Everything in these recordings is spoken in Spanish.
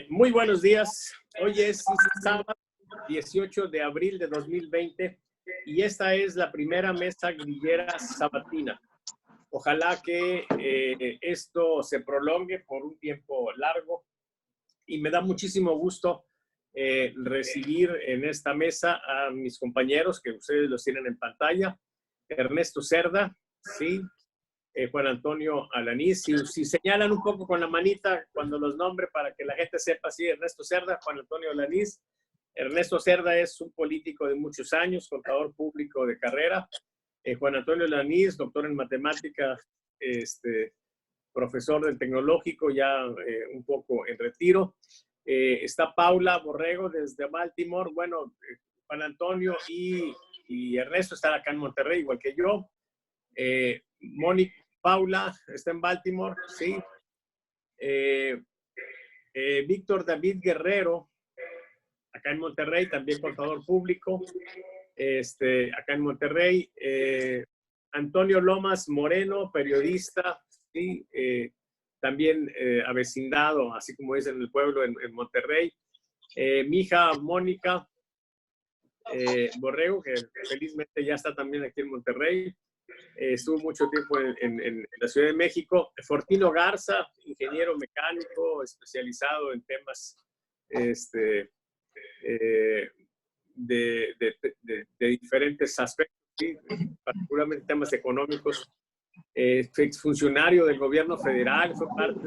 Muy buenos días. Hoy es sábado 18 de abril de 2020 y esta es la primera mesa grillera sabatina. Ojalá que esto se prolongue por un tiempo largo y me da muchísimo gusto recibir en esta mesa a mis compañeros que ustedes los tienen en pantalla. Ernesto Cerda, ¿sí? Juan Antonio Alanís. Si señalan un poco con la manita cuando los nombre para que la gente sepa, sí, Ernesto Cerda, Juan Antonio Alanís. Ernesto Cerda es un político de muchos años, contador público de carrera. Juan Antonio Alanís, doctor en matemáticas, profesor del Tecnológico, ya un poco en retiro. Está Paula Borrego desde Baltimore. Bueno, Juan Antonio y Ernesto están acá en Monterrey, igual que yo. Mónica Paula está en Baltimore, sí. Víctor David Guerrero, acá en Monterrey, también contador público, acá en Monterrey. Antonio Lomas Moreno, periodista, sí, también avecindado, así como es en el pueblo, en Monterrey. Mi hija Mónica Borrego, que felizmente ya está también aquí en Monterrey. Estuvo mucho tiempo en la Ciudad de México. Fortino Garza, ingeniero mecánico, especializado en temas de diferentes aspectos, ¿sí? Particularmente temas económicos. Funcionario del gobierno federal, fue parte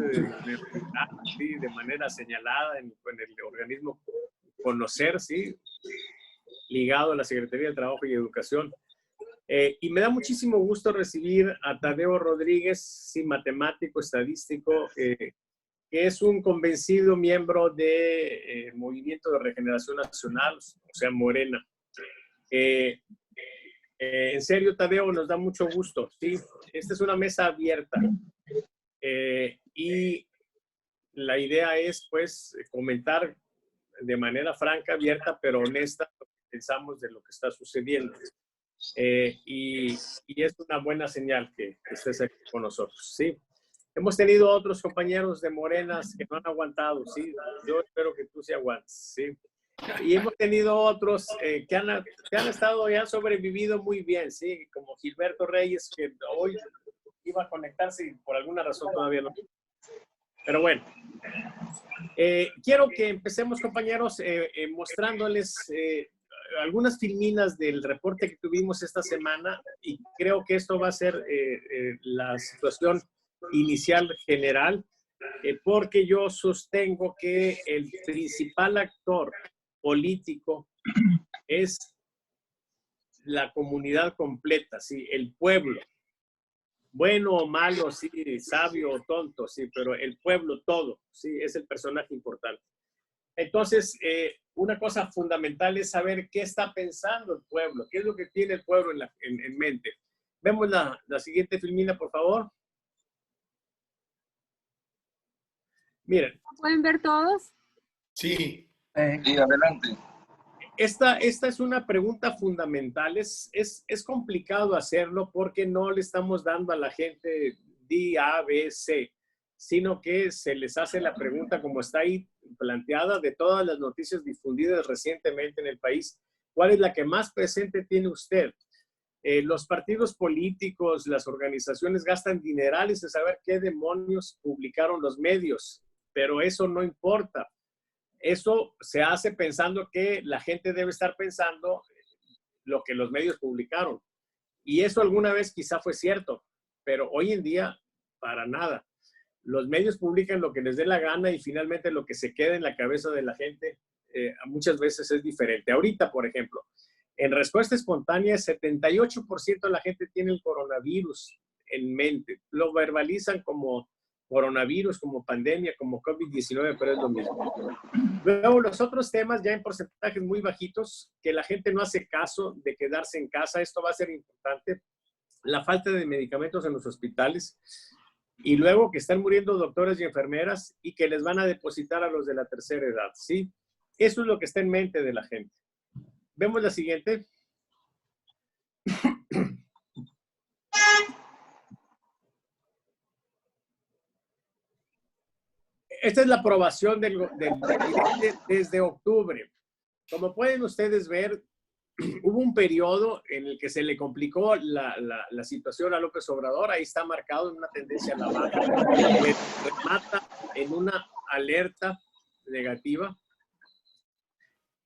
¿sí? De manera señalada en el organismo Conocer, ¿sí? Ligado a la Secretaría de Trabajo y Educación. Y me da muchísimo gusto recibir a Tadeo Rodríguez, sí, matemático, estadístico, que es un convencido miembro del Movimiento de Regeneración Nacional, o sea, Morena. En serio, Tadeo, nos da mucho gusto, ¿sí? Esta es una mesa abierta y la idea es, pues, comentar de manera franca, abierta, pero honesta lo que pensamos de lo que está sucediendo. Y es una buena señal que estés aquí con nosotros, ¿sí? Hemos tenido otros compañeros de Morenas que no han aguantado, ¿sí? Yo espero que tú sí aguantes, ¿sí? Y hemos tenido otros que han estado y han sobrevivido muy bien, ¿sí? Como Gilberto Reyes, que hoy iba a conectarse y por alguna razón todavía no. Pero bueno, quiero que empecemos, compañeros, mostrándoles algunas filminas del reporte que tuvimos esta semana, y creo que esto va a ser la situación inicial general, porque yo sostengo que el principal actor político es la comunidad completa, ¿sí? El pueblo. Bueno o malo, sí, sabio o tonto, sí, pero el pueblo todo, sí, es el personaje importante. Entonces, una cosa fundamental es saber qué está pensando el pueblo, qué es lo que tiene el pueblo en mente. Vemos la siguiente filmina, por favor. Miren. ¿Pueden ver todos? Sí. Sí, adelante. Esta es una pregunta fundamental. Es complicado hacerlo porque no le estamos dando a la gente D, A, B, C, sino que se les hace la pregunta como está ahí planteada de todas las noticias difundidas recientemente en el país. ¿Cuál es la que más presente tiene usted? Los partidos políticos, las organizaciones gastan dinerales en saber qué demonios publicaron los medios, pero eso no importa. Eso se hace pensando que la gente debe estar pensando lo que los medios publicaron. Y eso alguna vez quizá fue cierto, pero hoy en día para nada. Los medios publican lo que les dé la gana y finalmente lo que se queda en la cabeza de la gente muchas veces es diferente. Ahorita, por ejemplo, en respuesta espontánea, 78% de la gente tiene el coronavirus en mente. Lo verbalizan como coronavirus, como pandemia, como COVID-19, pero es lo mismo. Luego, los otros temas ya en porcentajes muy bajitos, que la gente no hace caso de quedarse en casa. Esto va a ser importante. La falta de medicamentos en los hospitales. Y luego que están muriendo doctores y enfermeras y que les van a depositar a los de la tercera edad, ¿sí? Eso es lo que está en mente de la gente. Vemos la siguiente. Esta es la aprobación del presidente desde octubre. Como pueden ustedes ver, hubo un periodo en el que se le complicó la situación a López Obrador. Ahí está marcado en una tendencia a la baja, que remata en una alerta negativa.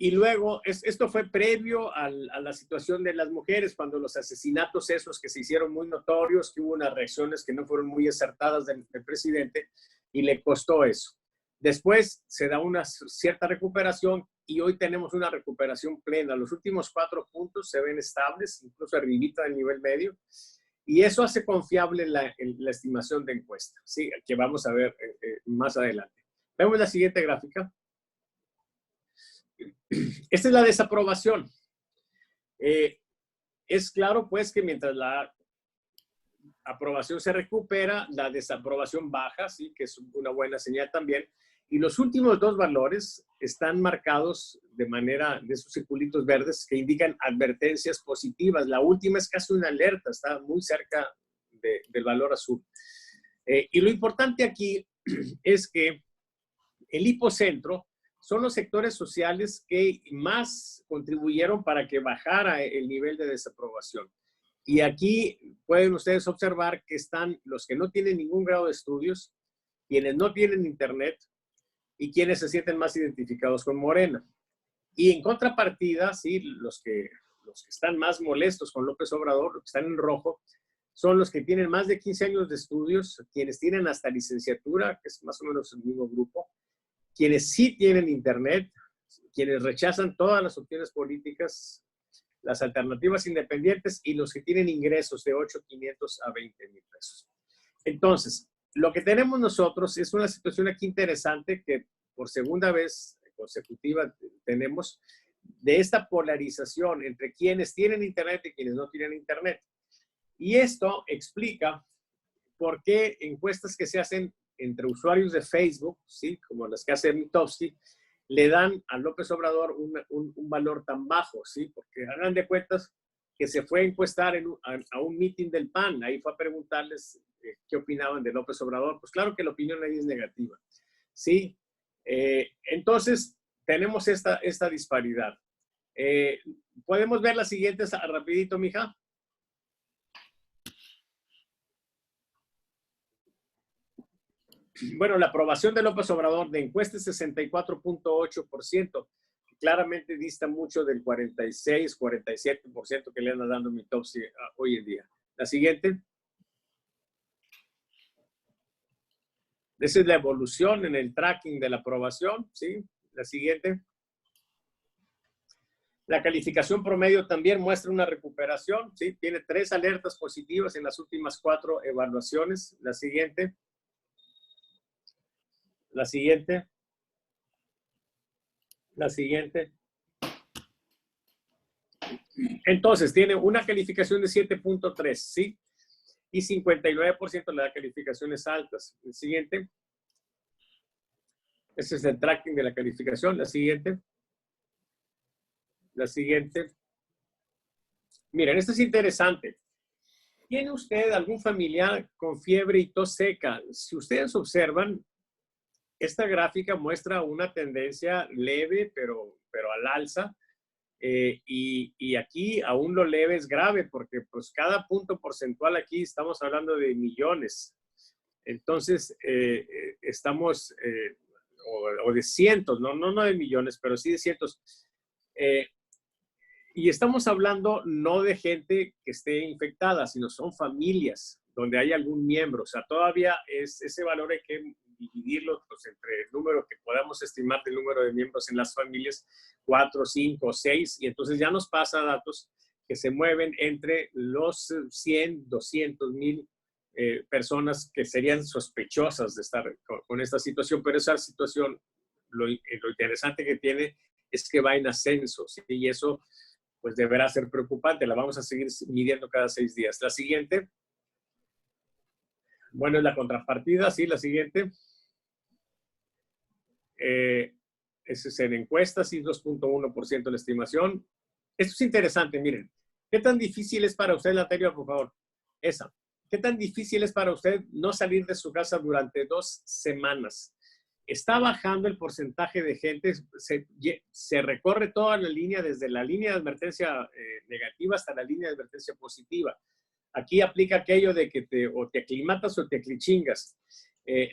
Y luego, esto fue previo a la situación de las mujeres, cuando los asesinatos esos que se hicieron muy notorios, que hubo unas reacciones que no fueron muy acertadas del presidente y le costó eso. Después se da una cierta recuperación y hoy tenemos una recuperación plena. Los últimos 4 puntos se ven estables, incluso arribita del nivel medio, y eso hace confiable la estimación de encuesta, ¿sí? Que vamos a ver más adelante. Vemos la siguiente gráfica. Esta es la desaprobación. Es claro, pues, que mientras la aprobación se recupera, la desaprobación baja, ¿sí? Que es una buena señal también. Y los últimos 2 valores están marcados de esos circulitos verdes que indican advertencias positivas. La última es casi una alerta, está muy cerca del valor azul. Y lo importante aquí es que el hipocentro son los sectores sociales que más contribuyeron para que bajara el nivel de desaprobación. Y aquí pueden ustedes observar que están los que no tienen ningún grado de estudios, quienes no tienen internet y quienes se sienten más identificados con Morena. Y en contrapartida, sí, los que están más molestos con López Obrador, los que están en rojo, son los que tienen más de 15 años de estudios, quienes tienen hasta licenciatura, que es más o menos el mismo grupo, quienes sí tienen internet, quienes rechazan todas las opciones políticas, las alternativas independientes y los que tienen ingresos de 8,500 a 20,000 pesos. Entonces, lo que tenemos nosotros es una situación aquí interesante que por segunda vez consecutiva tenemos de esta polarización entre quienes tienen internet y quienes no tienen internet. Y esto explica por qué encuestas que se hacen entre usuarios de Facebook, ¿sí? Como las que hace Mitofsky, le dan a López Obrador un valor tan bajo, ¿sí? Porque hagan de cuentas que se fue a encuestar a un meeting del PAN, ahí fue a preguntarles qué opinaban de López Obrador. Pues claro que la opinión ahí es negativa, ¿sí? Entonces, tenemos esta disparidad. ¿Podemos ver las siguientes rapidito, mija? Bueno, la aprobación de López Obrador de encuesta es 64,8%, que claramente dista mucho del 46, 47% que le anda dando Mitofsky hoy en día. La siguiente. Esa es la evolución en el tracking de la aprobación, ¿sí? La siguiente. La calificación promedio también muestra una recuperación, ¿sí? Tiene 3 alertas positivas en las últimas 4 evaluaciones. La siguiente. La siguiente. La siguiente. Entonces, tiene una calificación de 7,3, ¿sí? Y 59% le da calificaciones altas. El siguiente. Ese es el tracking de la calificación. La siguiente. La siguiente. Miren, esto es interesante. ¿Tiene usted algún familiar con fiebre y tos seca? Si ustedes observan, esta gráfica muestra una tendencia leve, pero al alza. Y aquí aún lo leve es grave, porque pues cada punto porcentual aquí estamos hablando de millones. Entonces, estamos, o de cientos, no de millones, pero sí de cientos. Y estamos hablando no de gente que esté infectada, sino son familias donde hay algún miembro. O sea, todavía ese valor hay que dividirlo pues, entre el número que podamos estimar del número de miembros en las familias, 4, 5, 6, y entonces ya nos pasa datos que se mueven entre los 100, 200 mil personas que serían sospechosas de estar con esta situación, pero esa situación, lo interesante que tiene es que va en ascenso, ¿sí? Y eso pues deberá ser preocupante. La vamos a seguir midiendo cada 6 días. La siguiente. Bueno, es la contrapartida, sí, la siguiente. Ese es en encuestas, sí, 2,1% la estimación. Esto es interesante, miren. ¿Qué tan difícil es para usted, la anterior, por favor? Esa. ¿Qué tan difícil es para usted no salir de su casa durante 2 semanas? está bajando el porcentaje de gente, se recorre toda la línea, desde la línea de advertencia negativa hasta la línea de advertencia positiva. Aquí aplica aquello de que o te aclimatas o te aclichingas.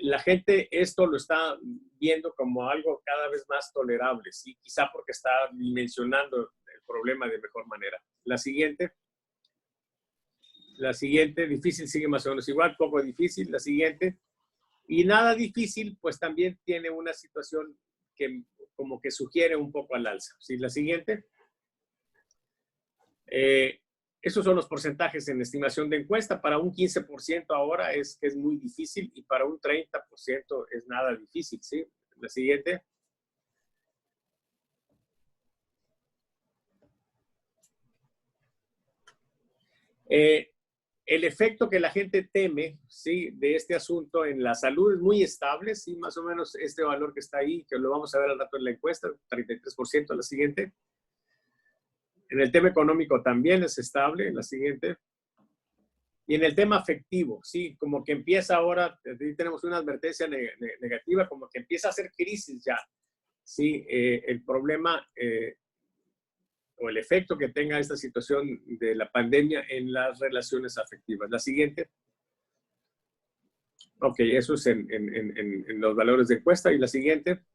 La gente esto lo está viendo como algo cada vez más tolerable, ¿sí? Quizá porque está dimensionando el problema de mejor manera. La siguiente, difícil sigue más o menos igual, poco difícil. La siguiente, y nada difícil, pues también tiene una situación que como que sugiere un poco al alza. ¿Sí? La siguiente. Esos son los porcentajes en estimación de encuesta. Para un 15% ahora es muy difícil y para un 30% es nada difícil. ¿Sí? La siguiente. El efecto que la gente teme, ¿sí?, de este asunto en la salud es muy estable, ¿sí? Más o menos este valor que está ahí, que lo vamos a ver al rato en la encuesta, 33%. La siguiente. En el tema económico también es estable. En la siguiente. Y en el tema afectivo, sí, como que empieza ahora, tenemos una advertencia negativa, como que empieza a hacer crisis ya. Sí, el problema o el efecto que tenga esta situación de la pandemia en las relaciones afectivas. La siguiente. Ok, eso es en los valores de encuesta. Y la siguiente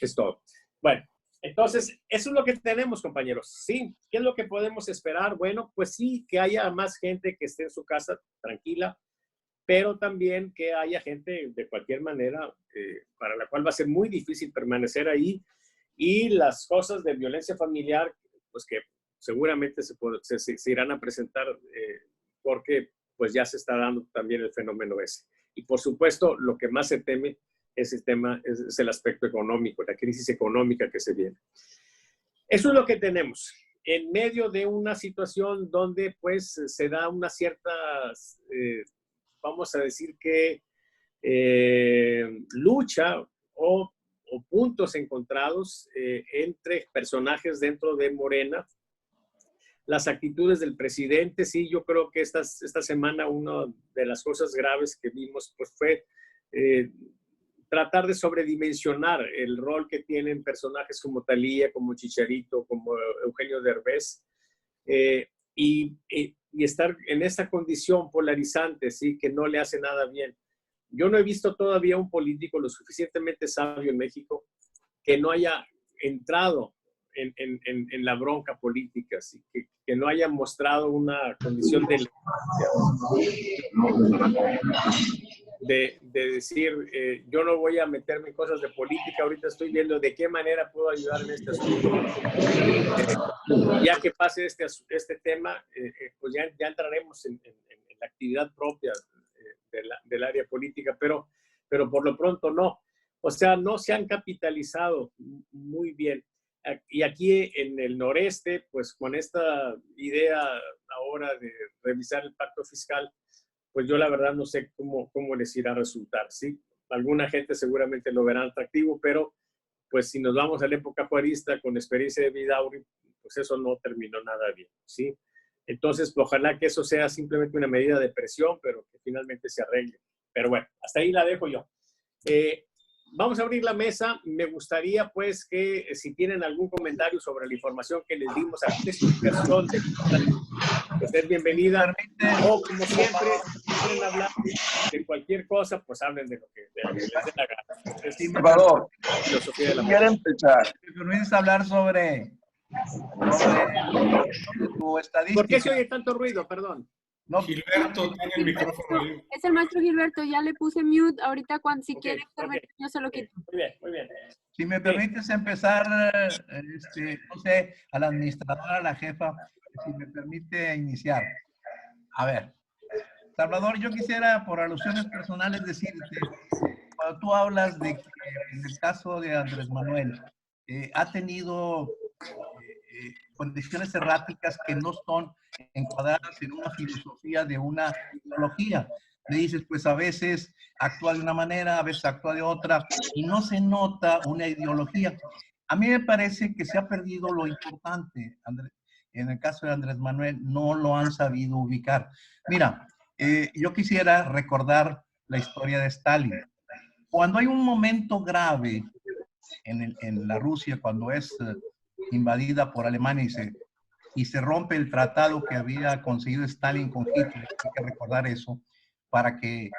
es todo. Bueno. Entonces, eso es lo que tenemos, compañeros. Sí, ¿qué es lo que podemos esperar? Bueno, pues sí, que haya más gente que esté en su casa tranquila, pero también que haya gente de cualquier manera para la cual va a ser muy difícil permanecer ahí, y las cosas de violencia familiar, pues que seguramente se irán a presentar porque pues ya se está dando también el fenómeno ese. Y por supuesto, lo que más se teme es el aspecto económico, la crisis económica que se viene. Eso es lo que tenemos en medio de una situación donde pues se da una cierta, vamos a decir que lucha o puntos encontrados entre personajes dentro de Morena. Las actitudes del presidente, sí, yo creo que esta semana una de las cosas graves que vimos pues fue tratar de sobredimensionar el rol que tienen personajes como Thalía, como Chicharito, como Eugenio Derbez, y estar en esta condición polarizante, ¿sí?, que no le hace nada bien. Yo no he visto todavía un político lo suficientemente sabio en México que no haya entrado en la bronca política, ¿sí?, que no haya mostrado una condición de decir, yo no voy a meterme en cosas de política, ahorita estoy viendo de qué manera puedo ayudar en este asunto. Ya que pase este tema, pues ya entraremos en la actividad propia del área política, pero por lo pronto no. O sea, no se han capitalizado muy bien. Y aquí en el noreste, pues con esta idea ahora de revisar el pacto fiscal, pues yo la verdad no sé cómo les irá a resultar, ¿sí? Alguna gente seguramente lo verá atractivo, pero pues si nos vamos a la época juarista con experiencia de Vidaurri, pues eso no terminó nada bien, ¿sí? Entonces, ojalá que eso sea simplemente una medida de presión, pero que finalmente se arregle. Pero bueno, hasta ahí la dejo yo. Vamos a abrir la mesa. Me gustaría, pues, que si tienen algún comentario sobre la información que les dimos, a la explicación de usted bienvenida. O, como siempre, si quieren hablar de cualquier cosa, pues hablen de lo que les dé la gana. Salvador, quiero empezar. ¿Me permites hablar sobre tu estadística? ¿Por qué se oye tanto ruido? Perdón. No, Gilberto tiene el micrófono. Es el maestro Gilberto, ya le puse mute. Ahorita si quiere intervenir, yo se lo quito. Muy bien, muy bien. Si me permites empezar, no sé, a la administradora, a la jefa, si me permite iniciar. A ver, Salvador, yo quisiera, por alusiones personales, decirte, cuando tú hablas de que en el caso de Andrés Manuel, ha tenido condiciones erráticas que no son encuadradas en una filosofía de una ideología. Le dices, pues a veces actúa de una manera, a veces actúa de otra, y no se nota una ideología. A mí me parece que se ha perdido lo importante, en el caso de Andrés Manuel, no lo han sabido ubicar. Mira, yo quisiera recordar la historia de Stalin. Cuando hay un momento grave en la Rusia, cuando es invadida por Alemania y se rompe el tratado que había conseguido Stalin con Hitler, hay que recordar eso, para que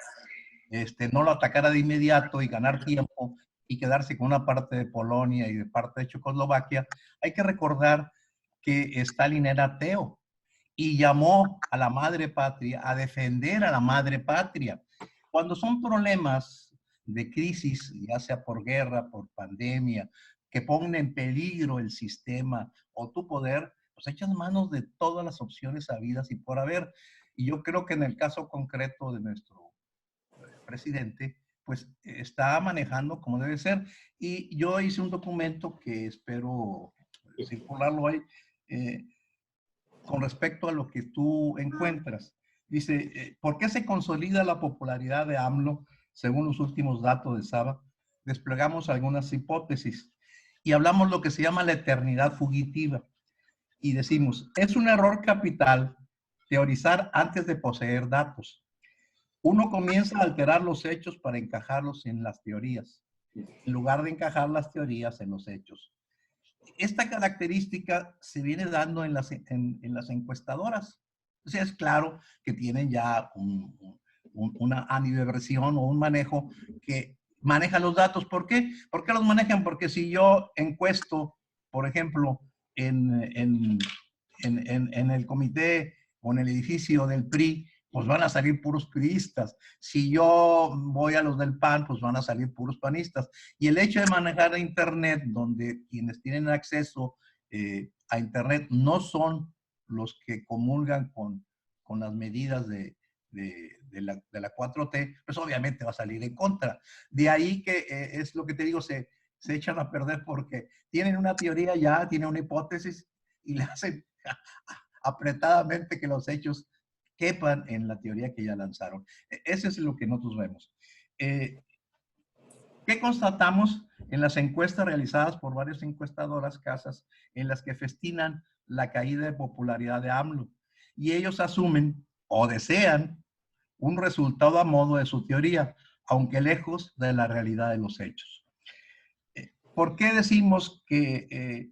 no lo atacara de inmediato y ganar tiempo y quedarse con una parte de Polonia y de parte de Checoslovaquia, hay que recordar que Stalin era ateo y llamó a la madre patria a defender a la madre patria. Cuando son problemas de crisis, ya sea por guerra, por pandemia, que pongan en peligro el sistema o tu poder, pues echas manos de todas las opciones habidas y por haber. Y yo creo que en el caso concreto de nuestro presidente, pues está manejando como debe ser. Y yo hice un documento que espero circularlo ahí, con respecto a lo que tú encuentras. Dice, ¿por qué se consolida la popularidad de AMLO? Según los últimos datos de Saba, desplegamos algunas hipótesis y hablamos lo que se llama la eternidad fugitiva. Y decimos, es un error capital teorizar antes de poseer datos. Uno comienza a alterar los hechos para encajarlos en las teorías, en lugar de encajar las teorías en los hechos. Esta característica se viene dando en las encuestadoras. O sea, es claro que tienen ya una aniversación o un manejo que maneja los datos. ¿Por qué? ¿Por qué los manejan? Porque si yo encuesto, por ejemplo, en el comité o en el edificio del PRI, pues van a salir puros priistas. Si yo voy a los del PAN, pues van a salir puros panistas. Y el hecho de manejar Internet, donde quienes tienen acceso a Internet no son los que comulgan con las medidas de la 4T, pues obviamente va a salir en contra. De ahí que es lo que te digo, se echan a perder porque tienen una teoría ya, tienen una hipótesis y le hacen apretadamente que los hechos quepan en la teoría que ya lanzaron. Ese es lo que nosotros vemos. ¿Qué constatamos en las encuestas realizadas por varias encuestadoras casas en las que festinan la caída de popularidad de AMLO? Y ellos asumen o desean un resultado a modo de su teoría, aunque lejos de la realidad de los hechos. ¿Por qué decimos que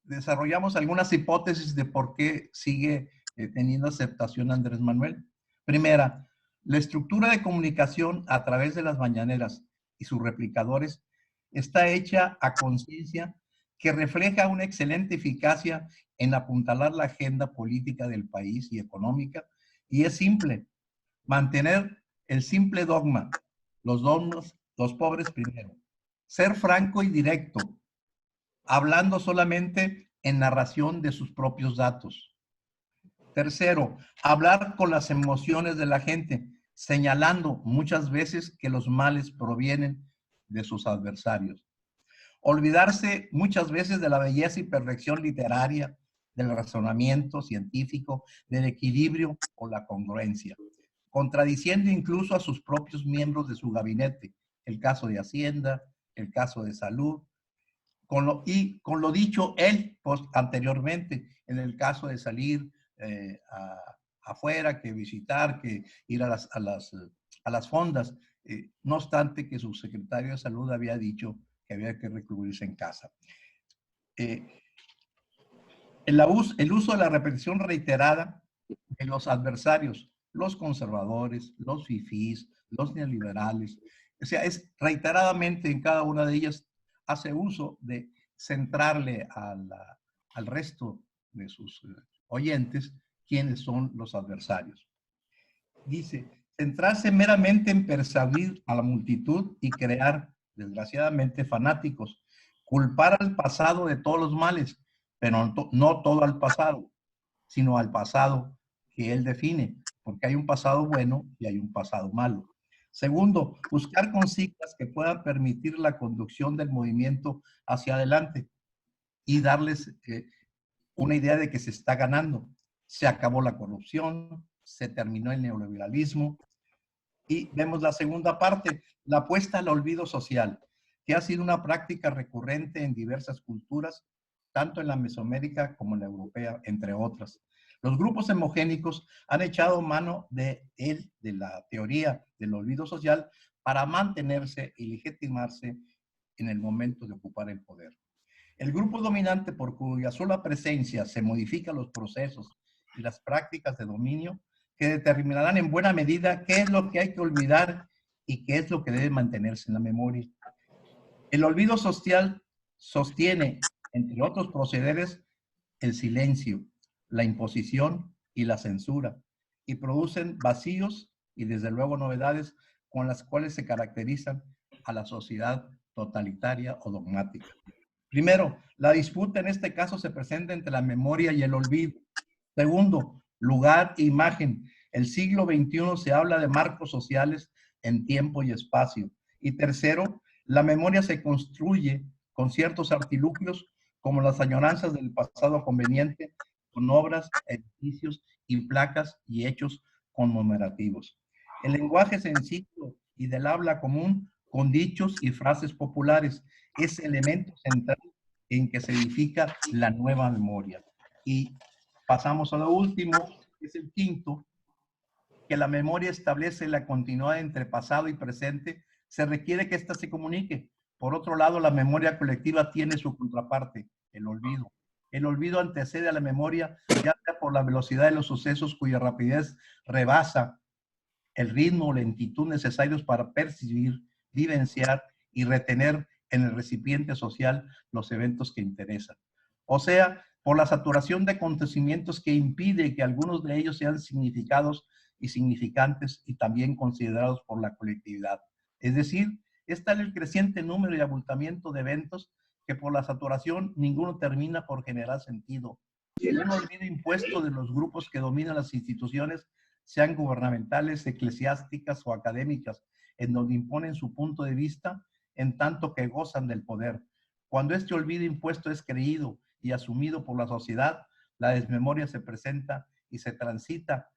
desarrollamos algunas hipótesis de por qué sigue teniendo aceptación Andrés Manuel? Primera, la estructura de comunicación a través de las mañaneras y sus replicadores está hecha a conciencia que refleja una excelente eficacia en apuntalar la agenda política del país y económica, y es simple, mantener el simple dogma, los pobres primero, ser franco y directo, hablando solamente en narración de sus propios datos. Tercero, hablar con las emociones de la gente, señalando muchas veces que los males provienen de sus adversarios. Olvidarse muchas veces de la belleza y perfección literaria, del razonamiento científico, del equilibrio o la congruencia, contradiciendo incluso a sus propios miembros de su gabinete, el caso de Hacienda, el caso de Salud, con lo dicho él anteriormente, en el caso de salir afuera, que visitar, que ir a las fondas, no obstante que su secretario de Salud había dicho que había que recluirse en casa. El uso de la repetición reiterada de los adversarios, los conservadores, los fifís, los neoliberales, o sea, es reiteradamente en cada una de ellas hace uso de centrarle al resto de sus oyentes quiénes son los adversarios. Dice, centrarse meramente en persuadir a la multitud y crear, desgraciadamente, fanáticos. Culpar al pasado de todos los males, pero no todo al pasado, sino al pasado que él define, porque hay un pasado bueno y hay un pasado malo. Segundo, buscar consignas que puedan permitir la conducción del movimiento hacia adelante y darles una idea de que se está ganando. Se acabó la corrupción, se terminó el neoliberalismo. Y vemos la segunda parte, la apuesta al olvido social, que ha sido una práctica recurrente en diversas culturas, tanto en la Mesoamérica como en la europea, entre otras. Los grupos hemogénicos han echado mano de la teoría del olvido social para mantenerse y legitimarse en el momento de ocupar el poder. El grupo dominante, por cuya sola presencia se modifican los procesos y las prácticas de dominio, que determinarán en buena medida qué es lo que hay que olvidar y qué es lo que debe mantenerse en la memoria. El olvido social sostiene, entre otros procederes, el silencio, la imposición y la censura, y producen vacíos y desde luego novedades con las cuales se caracterizan a la sociedad totalitaria o dogmática. Primero, la disputa en este caso se presenta entre la memoria y el olvido. Segundo, lugar e imagen. El siglo XXI se habla de marcos sociales en tiempo y espacio. Y tercero, la memoria se construye con ciertos artilugios como las añoranzas del pasado conveniente, con obras, edificios y placas y hechos conmemorativos. El lenguaje sencillo y del habla común con dichos y frases populares es elemento central en que se edifica la nueva memoria. Y pasamos a lo último, que es el quinto, que la memoria establece la continuidad entre pasado y presente, se requiere que ésta se comunique. Por otro lado, la memoria colectiva tiene su contraparte, el olvido. El olvido antecede a la memoria, ya sea por la velocidad de los sucesos cuya rapidez rebasa el ritmo o lentitud necesarios para percibir, vivenciar y retener en el recipiente social los eventos que interesan. O sea, por la saturación de acontecimientos que impide que algunos de ellos sean significados y significantes y también considerados por la colectividad. Es decir, es tal el creciente número y abultamiento de eventos que por la saturación ninguno termina por generar sentido. Un olvido impuesto de los grupos que dominan las instituciones, sean gubernamentales, eclesiásticas o académicas, en donde imponen su punto de vista en tanto que gozan del poder. Cuando este olvido impuesto es creído y asumido por la sociedad, la desmemoria se presenta y se transita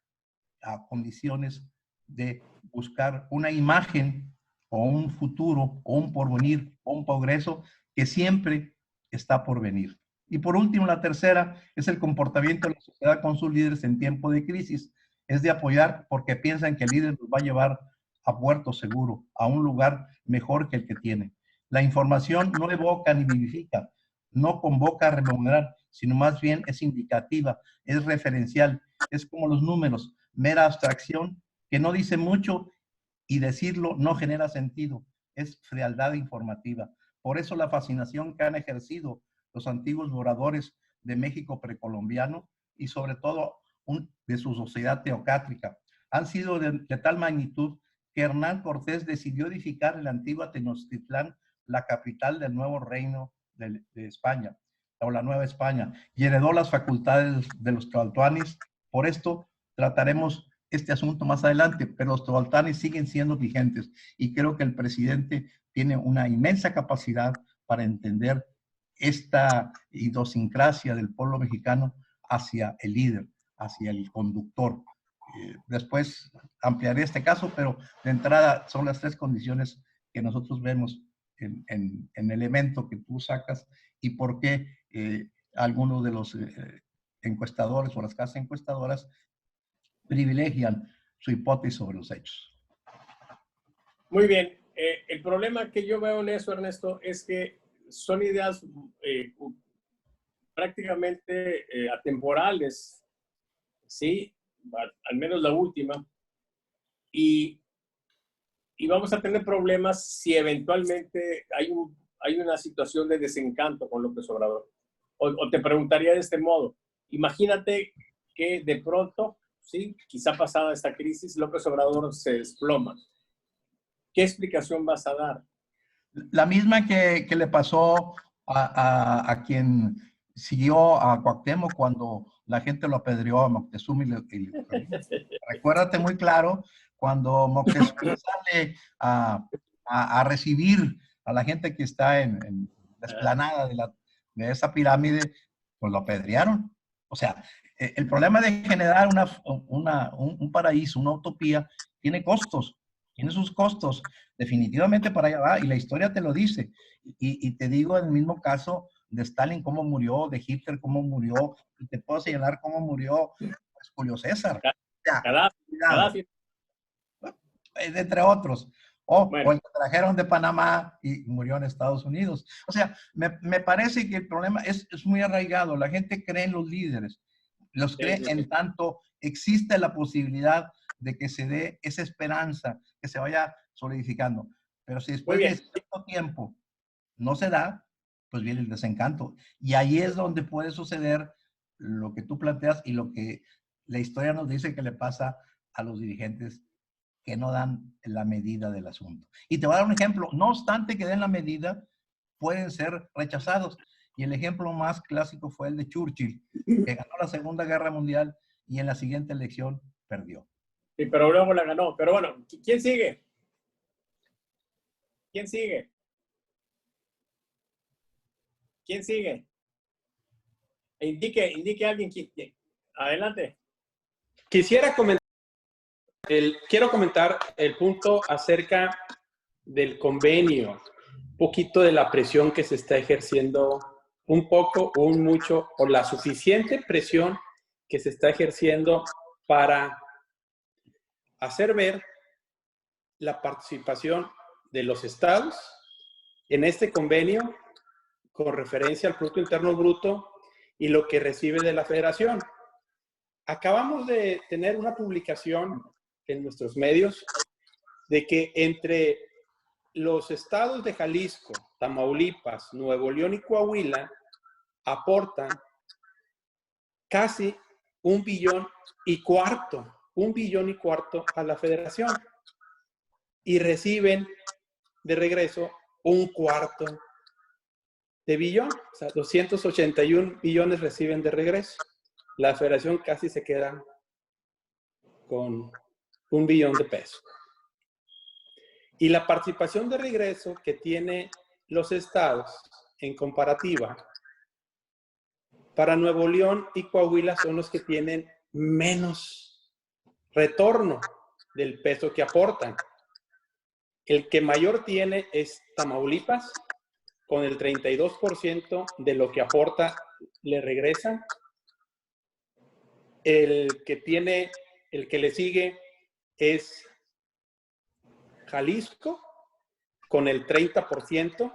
a condiciones de buscar una imagen o un futuro o un porvenir o un progreso que siempre está por venir. Y por último, la tercera es el comportamiento de la sociedad con sus líderes en tiempo de crisis. Es de apoyar porque piensan que el líder los va a llevar a puerto seguro, a un lugar mejor que el que tiene. La información no evoca ni vivifica, no convoca a rememorar, sino más bien es indicativa, es referencial, es como los números, mera abstracción que no dice mucho y decirlo no genera sentido, es frialdad informativa. Por eso la fascinación que han ejercido los antiguos moradores de México precolombiano y sobre todo de su sociedad teocrática han sido de tal magnitud que Hernán Cortés decidió edificar en la antigua Tenochtitlán la capital del nuevo reino de España, o la Nueva España, y heredó las facultades de los tlatoanis. Por esto trataremos este asunto más adelante, pero los tlatoanis siguen siendo vigentes y creo que el presidente tiene una inmensa capacidad para entender esta idiosincrasia del pueblo mexicano hacia el líder, hacia el conductor. Después ampliaré este caso, pero de entrada son las tres condiciones que nosotros vemos en el elemento que tú sacas y por qué algunos de los encuestadores o las casas encuestadoras privilegian su hipótesis sobre los hechos. Muy bien. El problema que yo veo en eso, Ernesto, es que son ideas prácticamente atemporales, ¿sí? Al menos la última. Y vamos a tener problemas si eventualmente hay una situación de desencanto con López Obrador. O te preguntaría de este modo, imagínate que de pronto, ¿sí? Quizá pasada esta crisis, López Obrador se desploma. ¿Qué explicación vas a dar? La misma que le pasó a quien siguió a Cuauhtémoc cuando la gente lo apedreó a Moctezuma. Recuérdate muy claro cuando Moctezuma sale a recibir a la gente que está en la explanada de esa pirámide, pues lo apedrearon. O sea, el problema de generar un paraíso, una utopía, tiene costos. Tiene sus costos, definitivamente para allá va, y la historia te lo dice. Y te digo en el mismo caso de Stalin cómo murió, de Hitler cómo murió, y te puedo señalar cómo murió pues, Julio César. Gaddafi. Entre otros. O Bueno. el que trajeron de Panamá y murió en Estados Unidos. O sea, me parece que el problema es muy arraigado. La gente cree en los líderes. Los cree en tanto existe la posibilidad de que se dé esa esperanza, que se vaya solidificando. Pero si después de cierto tiempo no se da, pues viene el desencanto. Y ahí es donde puede suceder lo que tú planteas y lo que la historia nos dice que le pasa a los dirigentes que no dan la medida del asunto. Y te voy a dar un ejemplo. No obstante que den la medida, pueden ser rechazados. Y el ejemplo más clásico fue el de Churchill, que ganó la Segunda Guerra Mundial y en la siguiente elección perdió. Sí, pero luego la ganó. Pero bueno, ¿quién sigue? ¿Quién sigue? ¿Quién sigue? Indique a alguien. Adelante. Quiero comentar el punto acerca del convenio, un poquito de la presión que se está ejerciendo, un poco, un mucho, o la suficiente presión que se está ejerciendo para hacer ver la participación de los estados en este convenio con referencia al Producto Interno Bruto y lo que recibe de la Federación. Acabamos de tener una publicación en nuestros medios de que entre los estados de Jalisco, Tamaulipas, Nuevo León y Coahuila aportan casi 1,4 billones a la Federación y reciben de regreso 1/4 de billón, o sea, 281 billones reciben de regreso. La Federación casi se queda con 1 billón de pesos. Y la participación de regreso que tiene los estados en comparativa, para Nuevo León y Coahuila son los que tienen menos retorno del peso que aportan. El que mayor tiene es Tamaulipas, con el 32% de lo que aporta le regresan. El que le sigue es Jalisco, con el 30%.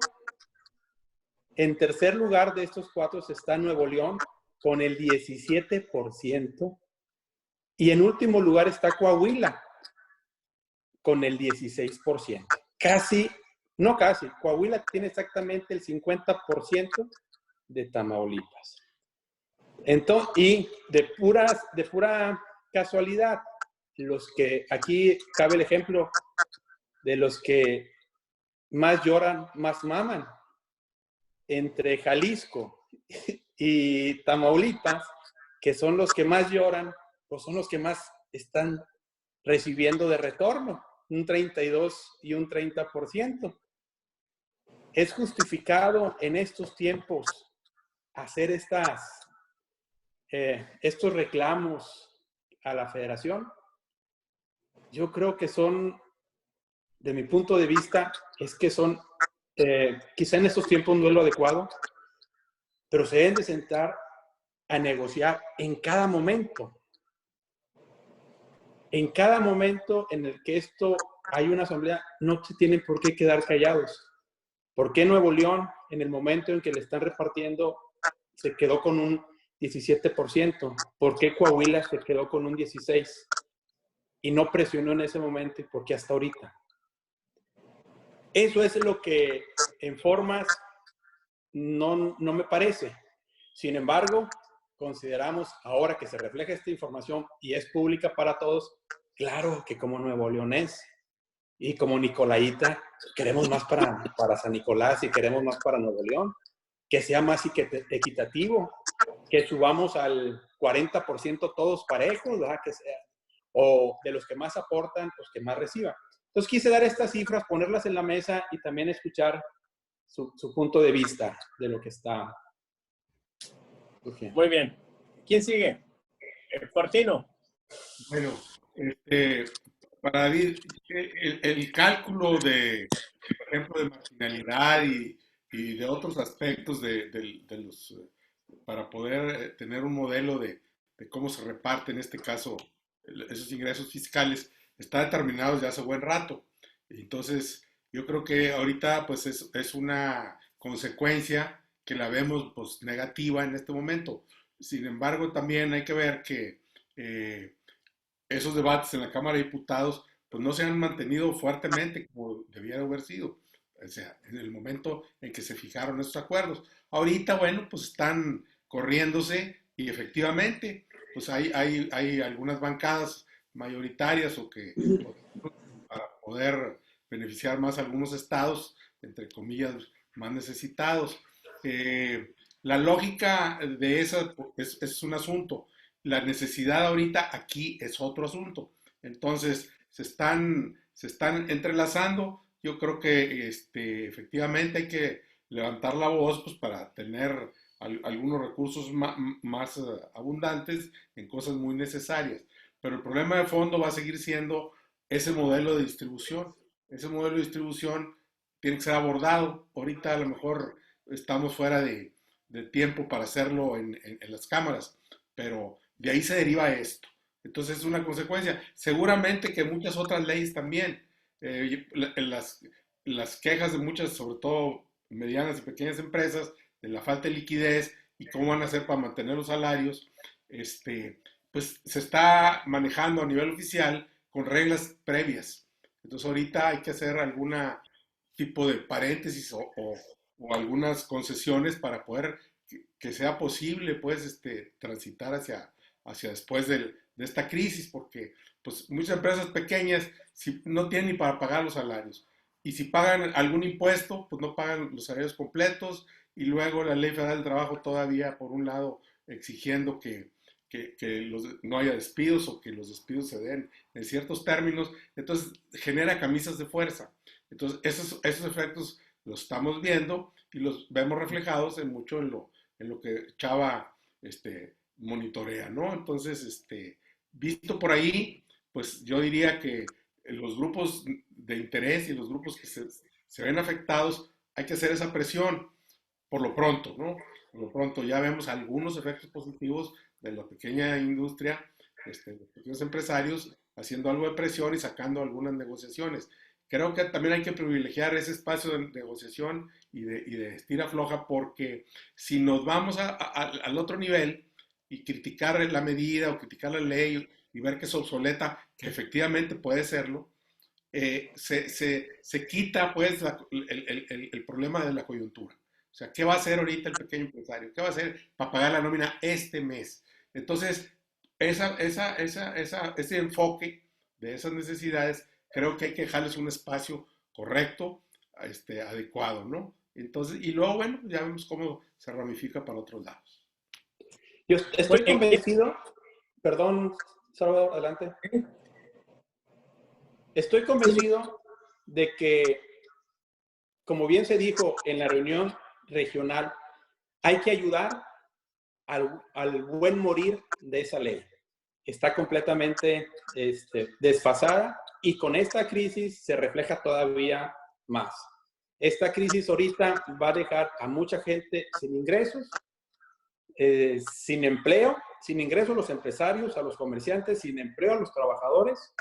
En tercer lugar de estos 4 está Nuevo León, con el 17%. Y en último lugar está Coahuila, con el 16%. Coahuila tiene exactamente el 50% de Tamaulipas. Entonces, y de pura casualidad, los que aquí cabe el ejemplo de los que más lloran, más maman. Entre Jalisco y Tamaulipas, que son los que más lloran, pues son los que más están recibiendo de retorno, un 32 y un 30%. ¿Es justificado en estos tiempos hacer estos reclamos a la Federación? Yo creo que son, de mi punto de vista, es que son quizá en estos tiempos no es lo adecuado, pero se deben de sentar a negociar en cada momento. En cada momento en el que hay una asamblea, no se tienen por qué quedar callados. ¿Por qué Nuevo León, en el momento en que le están repartiendo, se quedó con un 17%? ¿Por qué Coahuila se quedó con un 16%? Y no presionó en ese momento, ¿y por qué hasta ahorita? Eso es lo que en formas no me parece. Sin embargo, consideramos ahora que se refleja esta información y es pública para todos, claro que como Nuevo León es, y como Nicolaita, queremos más para San Nicolás y queremos más para Nuevo León, que sea más equitativo, que subamos al 40% todos parejos, ¿verdad? Que sea, o de los que más aportan, pues que más reciban. Entonces quise dar estas cifras, ponerlas en la mesa y también escuchar su punto de vista de lo que está. Okay. Muy bien. ¿Quién sigue? Cortino. Bueno, para el cálculo de, por ejemplo, de marginalidad y de otros aspectos para poder tener un modelo de cómo se reparte en este caso esos ingresos fiscales, está determinado desde hace buen rato. Entonces, yo creo que ahorita pues es una consecuencia que la vemos pues negativa en este momento. Sin embargo, también hay que ver que esos debates en la Cámara de Diputados pues no se han mantenido fuertemente como debiera haber sido. O sea, en el momento en que se fijaron esos acuerdos. Ahorita, bueno, pues están corriéndose y efectivamente, pues hay algunas bancadas mayoritarias o que para poder beneficiar más a algunos estados, entre comillas, más necesitados. La lógica de esa es un asunto. La necesidad ahorita aquí es otro asunto. Entonces, se están entrelazando. Yo creo que efectivamente hay que levantar la voz pues, para tener algunos recursos más abundantes en cosas muy necesarias. Pero el problema de fondo va a seguir siendo ese modelo de distribución. Ese modelo de distribución tiene que ser abordado. Ahorita a lo mejor estamos fuera de tiempo para hacerlo en las cámaras, pero de ahí se deriva esto. Entonces es una consecuencia. Seguramente que muchas otras leyes también, las quejas de muchas, sobre todo medianas y pequeñas empresas, de la falta de liquidez y cómo van a hacer para mantener los salarios, pues se está manejando a nivel oficial con reglas previas. Entonces ahorita hay que hacer algún tipo de paréntesis o algunas concesiones para poder que sea posible pues transitar hacia después de esta crisis, porque pues muchas empresas pequeñas si, no tienen ni para pagar los salarios, y si pagan algún impuesto, pues no pagan los salarios completos, y luego la Ley Federal del Trabajo todavía, por un lado, exigiendo que no haya despidos o que los despidos se den en ciertos términos, entonces genera camisas de fuerza. Entonces esos efectos los estamos viendo y los vemos reflejados mucho en lo que Chava monitorea, ¿no? Entonces, visto por ahí, pues yo diría que los grupos de interés y los grupos que se ven afectados, hay que hacer esa presión por lo pronto, ¿no? Por lo pronto ya vemos algunos efectos positivos de la pequeña industria, los pequeños empresarios haciendo algo de presión y sacando algunas negociaciones. Creo que también hay que privilegiar ese espacio de negociación y de estira floja, porque si nos vamos al otro nivel y criticar la medida o criticar la ley y ver que es obsoleta, que efectivamente puede serlo, se quita pues el problema de la coyuntura. O sea, ¿qué va a hacer ahorita el pequeño empresario? ¿Qué va a hacer para pagar la nómina este mes? Entonces, ese enfoque de esas necesidades, creo que hay que dejarles un espacio correcto, adecuado, ¿no? Entonces, y luego, bueno, ya vemos cómo se ramifica para otros lados. Yo estoy convencido, perdón, Salvador, adelante. Estoy convencido de que, como bien se dijo en la reunión regional, hay que ayudar al buen morir de esa ley. Está completamente desfasada y con esta crisis se refleja todavía más. Esta crisis ahorita va a dejar a mucha gente sin ingresos, sin empleo, sin ingresos a los empresarios, a los comerciantes, sin empleo a los trabajadores.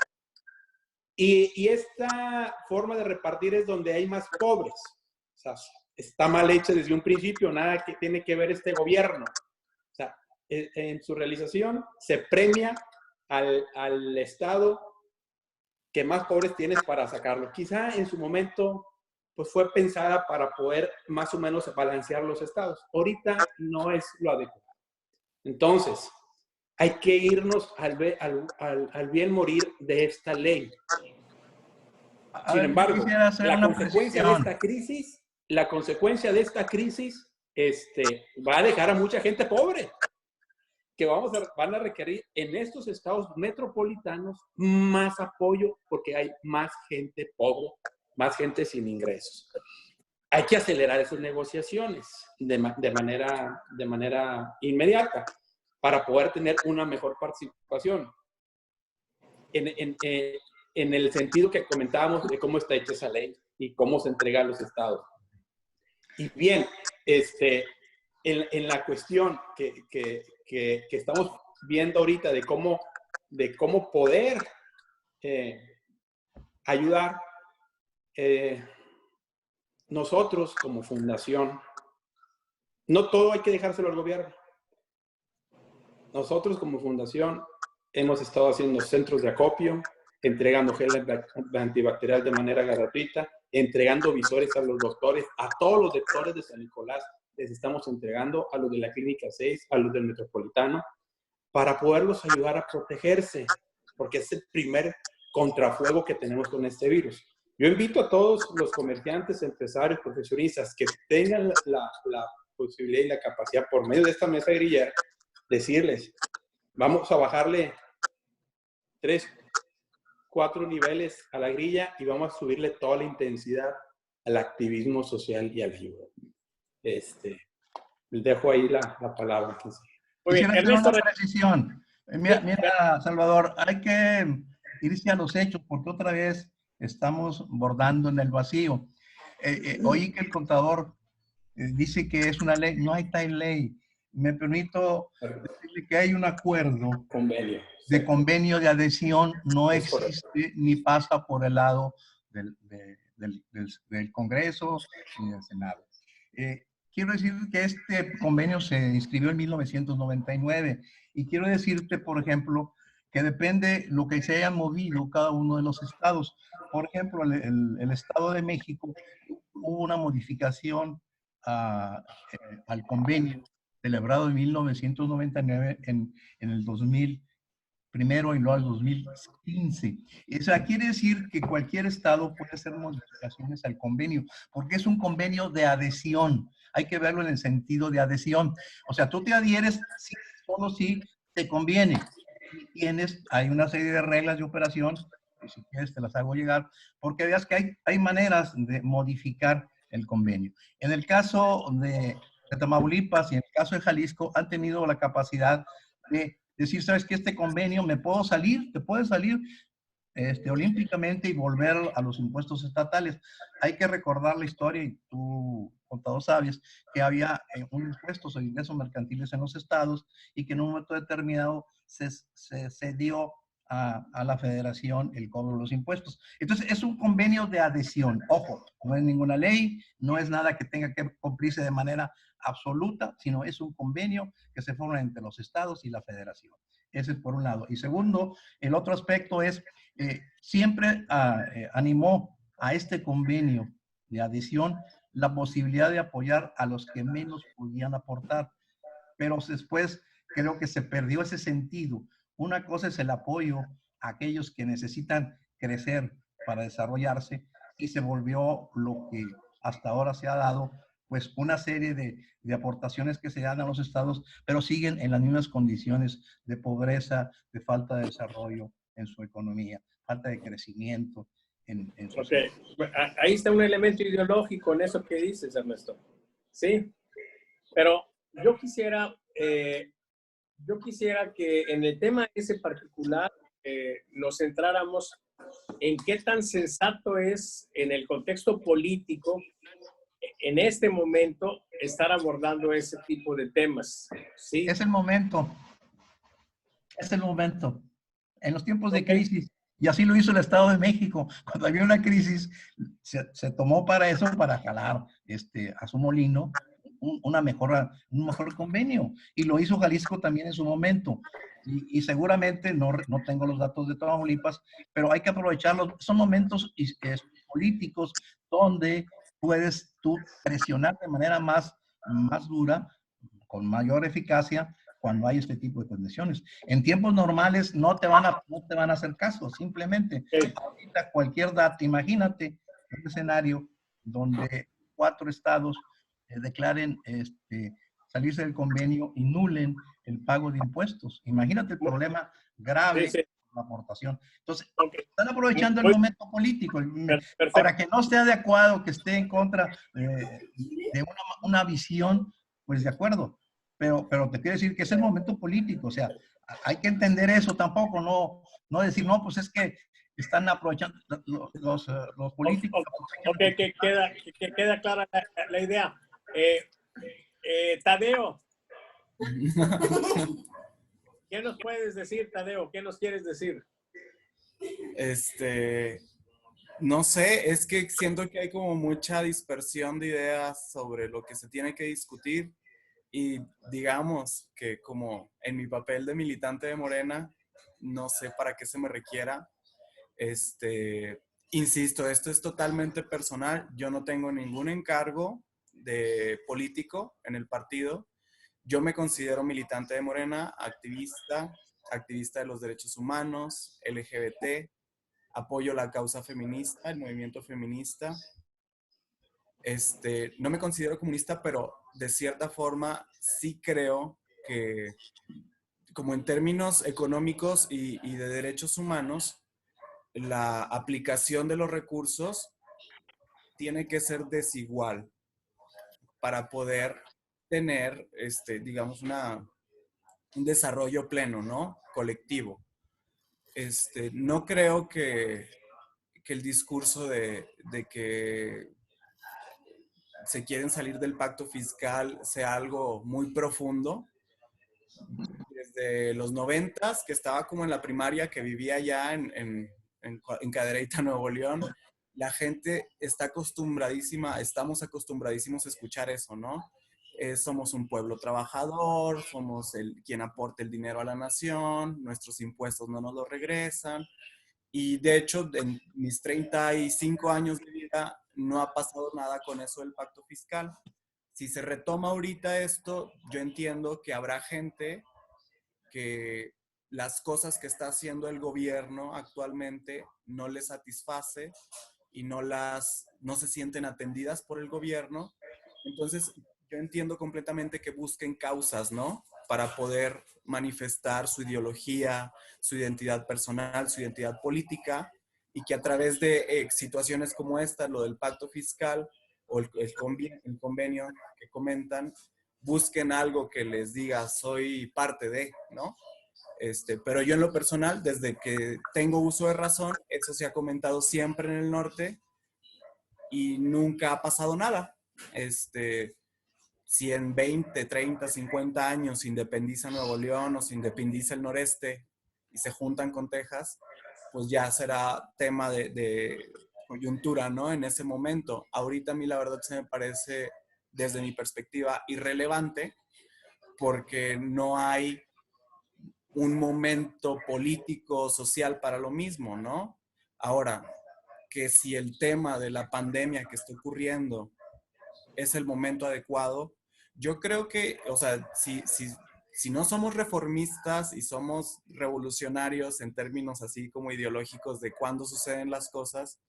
Y esta forma de repartir es donde hay más pobres. O sea, está mal hecha desde un principio, nada que tiene que ver este gobierno. O sea, en su realización se premia al Estado que más pobres tienes para sacarlo. Quizá en su momento pues fue pensada para poder más o menos balancear los estados. Ahorita no es lo adecuado. Entonces, hay que irnos al bien morir de esta ley. Sin embargo, la consecuencia de esta crisis va a dejar a mucha gente pobre, que van a requerir en estos estados metropolitanos más apoyo porque hay más gente pobre, más gente sin ingresos. Hay que acelerar esas negociaciones de manera inmediata para poder tener una mejor participación. En el sentido que comentábamos de cómo está hecha esa ley y cómo se entrega a los estados. Y bien, en la cuestión que estamos viendo ahorita de cómo poder ayudar, nosotros como fundación, no todo hay que dejárselo al gobierno. Nosotros como fundación hemos estado haciendo centros de acopio, entregando gel antibacterial de manera gratuita, entregando visores a los doctores, a todos los doctores de San Nicolás, les estamos entregando, a los de la Clínica 6, a los del Metropolitano, para poderlos ayudar a protegerse, porque es el primer contrafuego que tenemos con este virus. Yo invito a todos los comerciantes, empresarios, profesionistas que tengan la posibilidad y la capacidad por medio de esta mesa grillera, decirles, vamos a bajarle 3, 4 niveles a la grilla y vamos a subirle toda la intensidad al activismo social y a la ayuda. Les dejo ahí la palabra. Oye, una precisión. Mira, Salvador, hay que irse a los hechos porque otra vez estamos bordando en el vacío. Oí que el contador dice que es una ley. No hay tal ley. Me permito decirle que hay un acuerdo de convenio de adhesión, no existe ni pasa por el lado del Congreso ni del Senado. Quiero decir que este convenio se inscribió en 1999 y quiero decirte, por ejemplo, que depende lo que se haya movido cada uno de los estados. Por ejemplo, el Estado de México hubo una modificación al convenio celebrado en 1999 en el 2000 primero y luego al 2015. O sea, quiere decir que cualquier estado puede hacer modificaciones al convenio, porque es un convenio de adhesión. Hay que verlo en el sentido de adhesión. O sea, tú te adhieres solo si te conviene. Y hay una serie de reglas de operación, que si quieres te las hago llegar, porque veas que hay maneras de modificar el convenio. En el caso de Tamaulipas y en el caso de Jalisco han tenido la capacidad de decir, ¿sabes qué? Este convenio me puedo salir, te puedes salir olímpicamente y volver a los impuestos estatales. Hay que recordar la historia, y tú, contador, sabes que había un impuesto sobre ingresos mercantiles en los estados y que en un momento determinado se cedió a la federación el cobro de los impuestos. Entonces, es un convenio de adhesión. Ojo, no es ninguna ley, no es nada que tenga que cumplirse de manera absoluta, sino es un convenio que se forma entre los estados y la federación. Ese es por un lado. Y segundo, el otro aspecto es, siempre animó a este convenio de adhesión la posibilidad de apoyar a los que menos podían aportar. Pero después creo que se perdió ese sentido. Una cosa es el apoyo a aquellos que necesitan crecer para desarrollarse y se volvió lo que hasta ahora se ha dado, pues una serie de aportaciones que se dan a los estados, pero siguen en las mismas condiciones de pobreza, de falta de desarrollo en su economía, falta de crecimiento en su economía. Ahí está un elemento ideológico en eso que dices, Ernesto. Sí, pero yo quisiera que en el tema ese particular nos centráramos en qué tan sensato es en el contexto político en este momento estar abordando ese tipo de temas. ¿Sí? Es el momento. Es el momento. En los tiempos de crisis, y así lo hizo el Estado de México, cuando había una crisis, se tomó para eso, para jalar a su molino un mejor convenio. Y lo hizo Jalisco también en su momento. Y seguramente, no tengo los datos de Tamaulipas, pero hay que aprovecharlos. Son momentos políticos donde puedes tú presionar de manera más dura, con mayor eficacia, cuando hay este tipo de condiciones. En tiempos normales no te van a hacer caso, simplemente. Ahorita cualquier dato, imagínate un escenario donde 4 estados declaren salirse del convenio y nulen el pago de impuestos. Imagínate el problema grave de la aportación. Entonces, están aprovechando el momento político. Para que no esté adecuado, que esté en contra de una visión, pues de acuerdo. Pero te quiero decir que es el momento político. O sea, hay que entender eso tampoco, no decir, no, pues es que están aprovechando los políticos. Que queda clara la idea. Tadeo, ¿qué nos puedes decir, Tadeo? ¿Qué nos quieres decir? No sé, es que siento que hay como mucha dispersión de ideas sobre lo que se tiene que discutir y digamos que como en mi papel de militante de Morena, no sé para qué se me requiera. Insisto, esto es totalmente personal. Yo no tengo ningún encargo de político en el partido. Yo me considero militante de Morena, activista de los derechos humanos, LGBT, apoyo la causa feminista, el movimiento feminista. No me considero comunista, pero de cierta forma sí creo que, como en términos económicos y de derechos humanos, la aplicación de los recursos tiene que ser desigual para poder tener, digamos, un desarrollo pleno, ¿no? Colectivo. No creo que el discurso de que se quieren salir del pacto fiscal sea algo muy profundo. Desde los 90s, que estaba como en la primaria, que vivía ya en Cadereyta, Nuevo León, la gente estamos acostumbradísimos a escuchar eso, ¿no? Somos un pueblo trabajador, somos quien aporta el dinero a la nación, nuestros impuestos no nos los regresan. Y de hecho, en mis 35 años de vida, no ha pasado nada con eso del pacto fiscal. Si se retoma ahorita esto, yo entiendo que habrá gente que las cosas que está haciendo el gobierno actualmente no les satisface y no se sienten atendidas por el gobierno. Entonces, yo entiendo completamente que busquen causas, ¿no? Para poder manifestar su ideología, su identidad personal, su identidad política, y que a través de situaciones como esta, lo del pacto fiscal o el convenio que comentan, busquen algo que les diga, soy parte de, ¿no? Pero yo en lo personal, desde que tengo uso de razón, eso se ha comentado siempre en el norte y nunca ha pasado nada. Si en 20, 30, 50 años se independiza Nuevo León o se independiza el noreste y se juntan con Texas, pues ya será tema de coyuntura, ¿no? En ese momento. Ahorita a mí la verdad se me parece, desde mi perspectiva, irrelevante, porque no hay un momento político, social para lo mismo, ¿no? Ahora, que si el tema de la pandemia que está ocurriendo es el momento adecuado, yo creo que, o sea, si no somos reformistas y somos revolucionarios en términos así como ideológicos de cuándo suceden las cosas,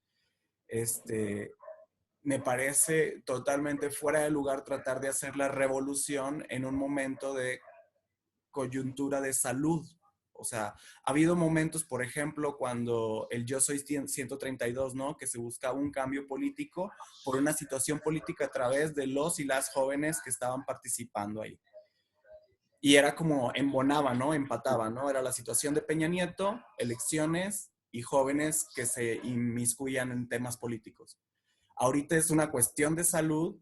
me parece totalmente fuera de lugar tratar de hacer la revolución en un momento de coyuntura de salud. O sea, ha habido momentos, por ejemplo, cuando el Yo Soy 132, ¿no? Que se buscaba un cambio político por una situación política a través de los y las jóvenes que estaban participando ahí. Y era como embonaba, ¿no? Empataba, ¿no? Era la situación de Peña Nieto, elecciones y jóvenes que se inmiscuían en temas políticos. Ahorita es una cuestión de salud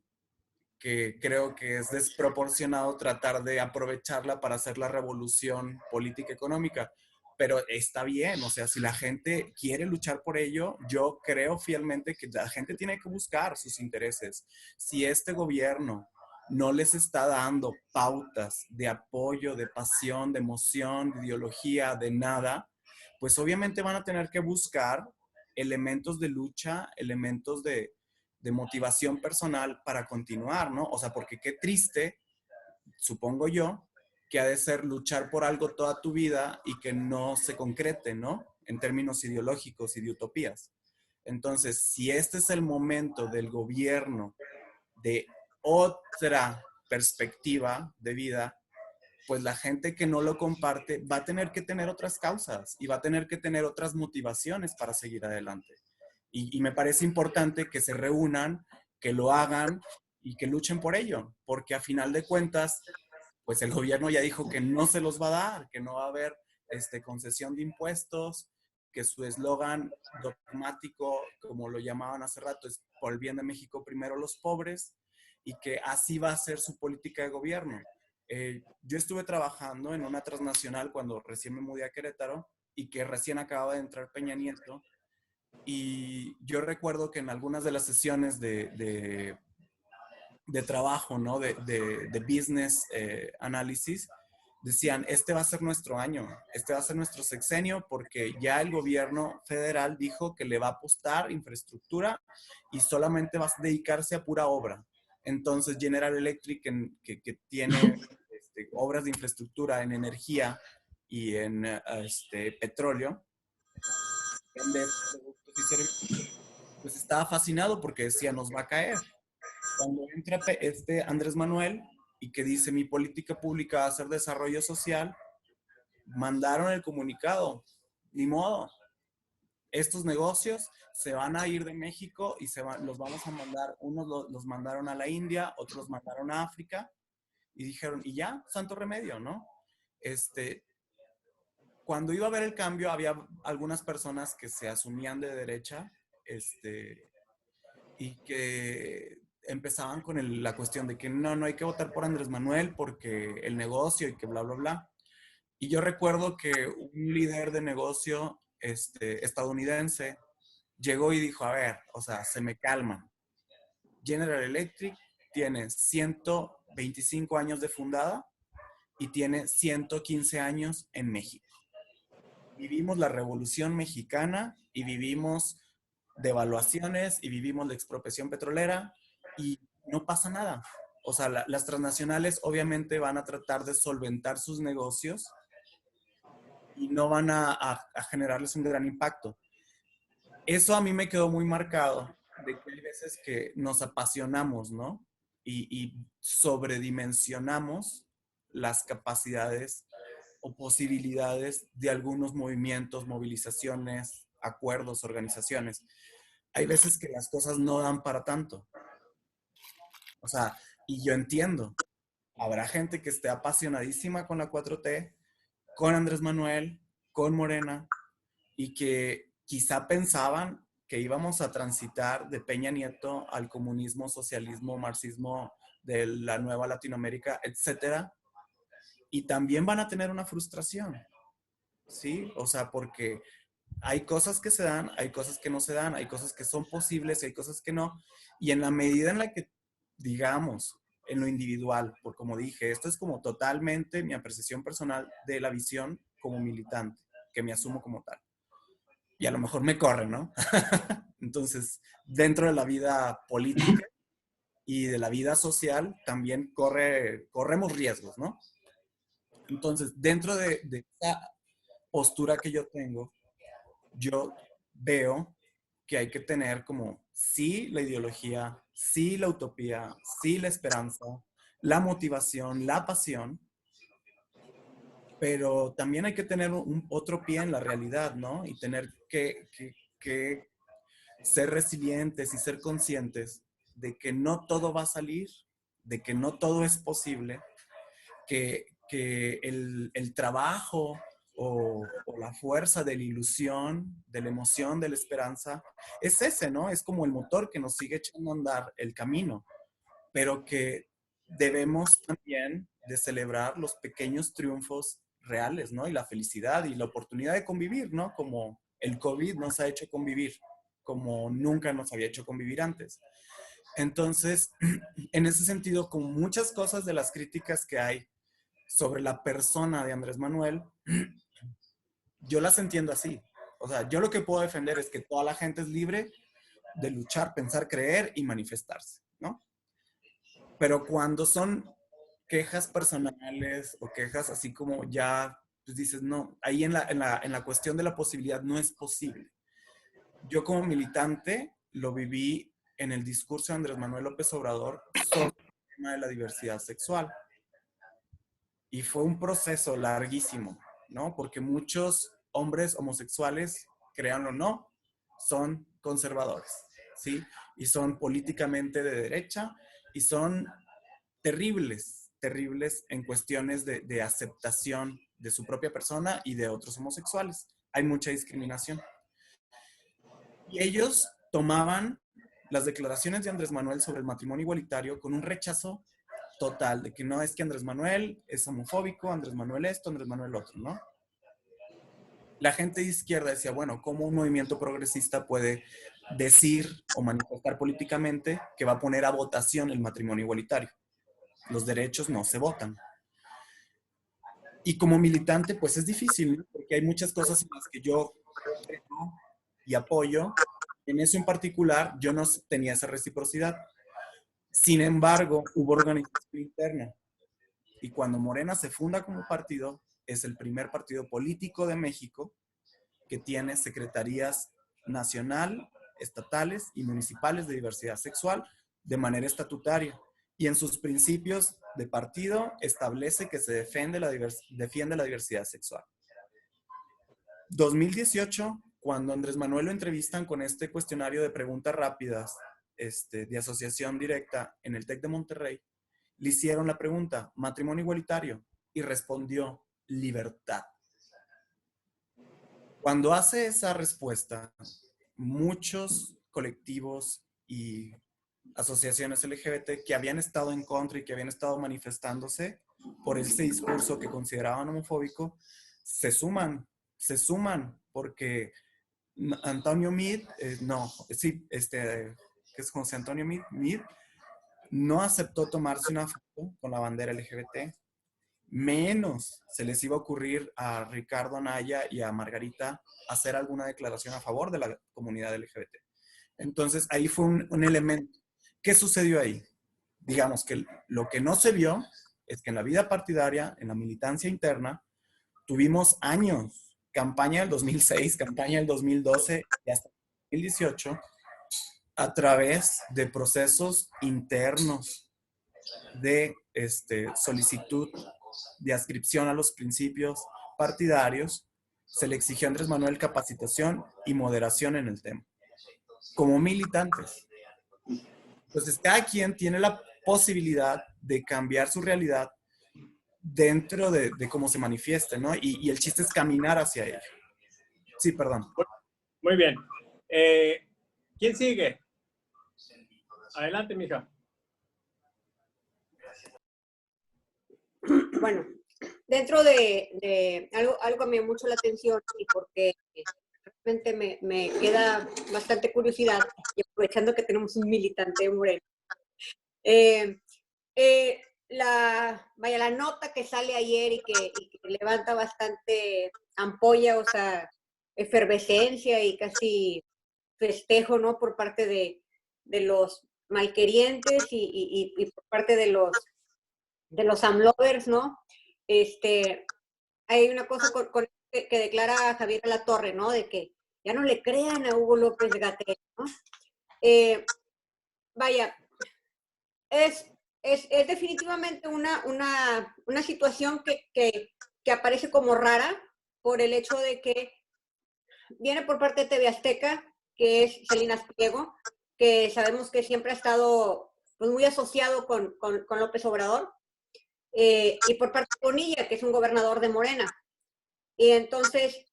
que creo que es desproporcionado tratar de aprovecharla para hacer la revolución política económica. Pero está bien, o sea, si la gente quiere luchar por ello, yo creo fielmente que la gente tiene que buscar sus intereses. Si este gobierno no les está dando pautas de apoyo, de pasión, de emoción, de ideología, de nada, pues obviamente van a tener que buscar elementos de lucha, elementos de motivación personal para continuar, ¿no? O sea, porque qué triste, supongo yo, que ha de ser luchar por algo toda tu vida y que no se concrete, ¿no? En términos ideológicos y de utopías. Entonces, si este es el momento del gobierno de otra perspectiva de vida, pues la gente que no lo comparte va a tener que tener otras causas y va a tener que tener otras motivaciones para seguir adelante. Y me parece importante que se reúnan, que lo hagan y que luchen por ello, porque a final de cuentas, pues el gobierno ya dijo que no se los va a dar, que no va a haber concesión de impuestos, que su eslogan dogmático, como lo llamaban hace rato, es por el bien de México primero los pobres, y que así va a ser su política de gobierno. Yo estuve trabajando en una transnacional cuando recién me mudé a Querétaro y que recién acababa de entrar Peña Nieto, Y yo recuerdo que en algunas de las sesiones de trabajo, ¿no? De business análisis, decían, este va a ser nuestro año, este va a ser nuestro sexenio, porque ya el gobierno federal dijo que le va a apostar infraestructura y solamente va a dedicarse a pura obra. Entonces General Electric, que tiene obras de infraestructura en energía y en petróleo, pues estaba fascinado porque decía, nos va a caer. Cuando entra Andrés Manuel y que dice, mi política pública va a ser desarrollo social, mandaron el comunicado, ni modo. Estos negocios se van a ir de México y los vamos a mandar, unos los mandaron a la India, otros los mandaron a África, y dijeron, y ya, santo remedio, ¿no? Cuando iba a haber el cambio, había algunas personas que se asumían de derecha, y que empezaban con la cuestión de que no hay que votar por Andrés Manuel porque el negocio y que bla, bla, bla. Y yo recuerdo que un líder de negocio estadounidense llegó y dijo, a ver, o sea, se me calman. General Electric tiene 125 años de fundada y tiene 115 años en México. Vivimos la Revolución Mexicana y vivimos devaluaciones y vivimos la expropiación petrolera y no pasa nada. O sea, las transnacionales obviamente van a tratar de solventar sus negocios y no van a generarles un gran impacto. Eso a mí me quedó muy marcado, de que hay veces que nos apasionamos, ¿no? Y sobredimensionamos las capacidades o posibilidades de algunos movimientos, movilizaciones, acuerdos, organizaciones. Hay veces que las cosas no dan para tanto. O sea, y yo entiendo, habrá gente que esté apasionadísima con la 4T, con Andrés Manuel, con Morena, y que quizá pensaban que íbamos a transitar de Peña Nieto al comunismo, socialismo, marxismo de la nueva Latinoamérica, etcétera. Y también van a tener una frustración, ¿sí? O sea, porque hay cosas que se dan, hay cosas que no se dan, hay cosas que son posibles y hay cosas que no. Y en la medida en la que, digamos, en lo individual, por como dije, esto es como totalmente mi apreciación personal de la visión como militante, que me asumo como tal. Y a lo mejor me corren, ¿no? Entonces, dentro de la vida política y de la vida social, también corremos riesgos, ¿no? Entonces, dentro de esa postura que yo tengo, yo veo que hay que tener como sí la ideología, sí la utopía, sí la esperanza, la motivación, la pasión, pero también hay que tener otro pie en la realidad, ¿no? Y tener que ser resilientes y ser conscientes de que no todo va a salir, de que no todo es posible, que el trabajo o la fuerza de la ilusión, de la emoción, de la esperanza, es ese, ¿no? Es como el motor que nos sigue echando a andar el camino, pero que debemos también de celebrar los pequeños triunfos reales, ¿no? Y la felicidad y la oportunidad de convivir, ¿no? Como el COVID nos ha hecho convivir, como nunca nos había hecho convivir antes. Entonces, en ese sentido, con muchas cosas de las críticas que hay sobre la persona de Andrés Manuel, yo las entiendo así. O sea, yo lo que puedo defender es que toda la gente es libre de luchar, pensar, creer y manifestarse, ¿no? Pero cuando son quejas personales o quejas así como ya, pues dices, no, ahí en la cuestión de la posibilidad no es posible. Yo como militante lo viví en el discurso de Andrés Manuel López Obrador sobre el tema de la diversidad sexual. Y fue un proceso larguísimo, ¿no? Porque muchos hombres homosexuales, créanlo o no, son conservadores, ¿sí? Y son políticamente de derecha y son terribles, terribles en cuestiones de aceptación de su propia persona y de otros homosexuales. Hay mucha discriminación. Y ellos tomaban las declaraciones de Andrés Manuel sobre el matrimonio igualitario con un rechazo total, de que no, es que Andrés Manuel es homofóbico, Andrés Manuel esto, Andrés Manuel otro, ¿no? la gente de izquierda decía, bueno, ¿cómo un movimiento progresista puede decir o manifestar políticamente que va a poner a votación el matrimonio igualitario? Los derechos no se votan. Y como militante, pues es difícil, ¿no? Porque hay muchas cosas en las que yo creo y apoyo. En eso en particular, yo no tenía esa reciprocidad. Sin embargo, hubo organización interna. Y cuando Morena se funda como partido, es el primer partido político de México que tiene secretarías nacional, estatales y municipales de diversidad sexual de manera estatutaria. Y en sus principios de partido establece que se defiende la diversidad sexual. 2018, cuando Andrés Manuel lo entrevistan con este cuestionario de preguntas rápidas de asociación directa en el TEC de Monterrey, le hicieron la pregunta, matrimonio igualitario, y respondió, libertad. Cuando hace esa respuesta, muchos colectivos y asociaciones LGBT que habían estado en contra y que habían estado manifestándose por ese discurso que consideraban homofóbico, se suman, porque Antonio Meade, que es José Antonio Meade, no aceptó tomarse una foto con la bandera LGBT, menos se les iba a ocurrir a Ricardo Anaya y a Margarita hacer alguna declaración a favor de la comunidad LGBT. Entonces, ahí fue un elemento. ¿Qué sucedió ahí? Digamos que lo que no se vio es que en la vida partidaria, en la militancia interna, tuvimos años, campaña del 2006, campaña del 2012 y hasta 2018, a través de procesos internos de solicitud de adscripción a los principios partidarios, se le exigió a Andrés Manuel capacitación y moderación en el tema, como militantes. Entonces, cada quien tiene la posibilidad de cambiar su realidad dentro de cómo se manifieste, ¿no? Y el chiste es caminar hacia ello. Sí, perdón. Muy bien. ¿Quién sigue? Adelante, mija. Bueno, dentro de algo que me llamó mucho la atención y porque realmente me queda bastante curiosidad, y aprovechando que tenemos un militante de Morena, la nota que sale ayer y que levanta bastante ampolla, o sea, efervescencia y casi festejo, ¿no? Por parte de los malquerientes y por parte de los AMLovers, ¿no? Hay una cosa que declara Javier Alatorre, ¿no? De que ya no le crean a Hugo López-Gatell, ¿no? Vaya, es definitivamente una situación que aparece como rara por el hecho de que viene por parte de TV Azteca, que es Salinas Pliego, que sabemos que siempre ha estado pues, muy asociado con López Obrador, y por parte de Bonilla, que es un gobernador de Morena. Y entonces,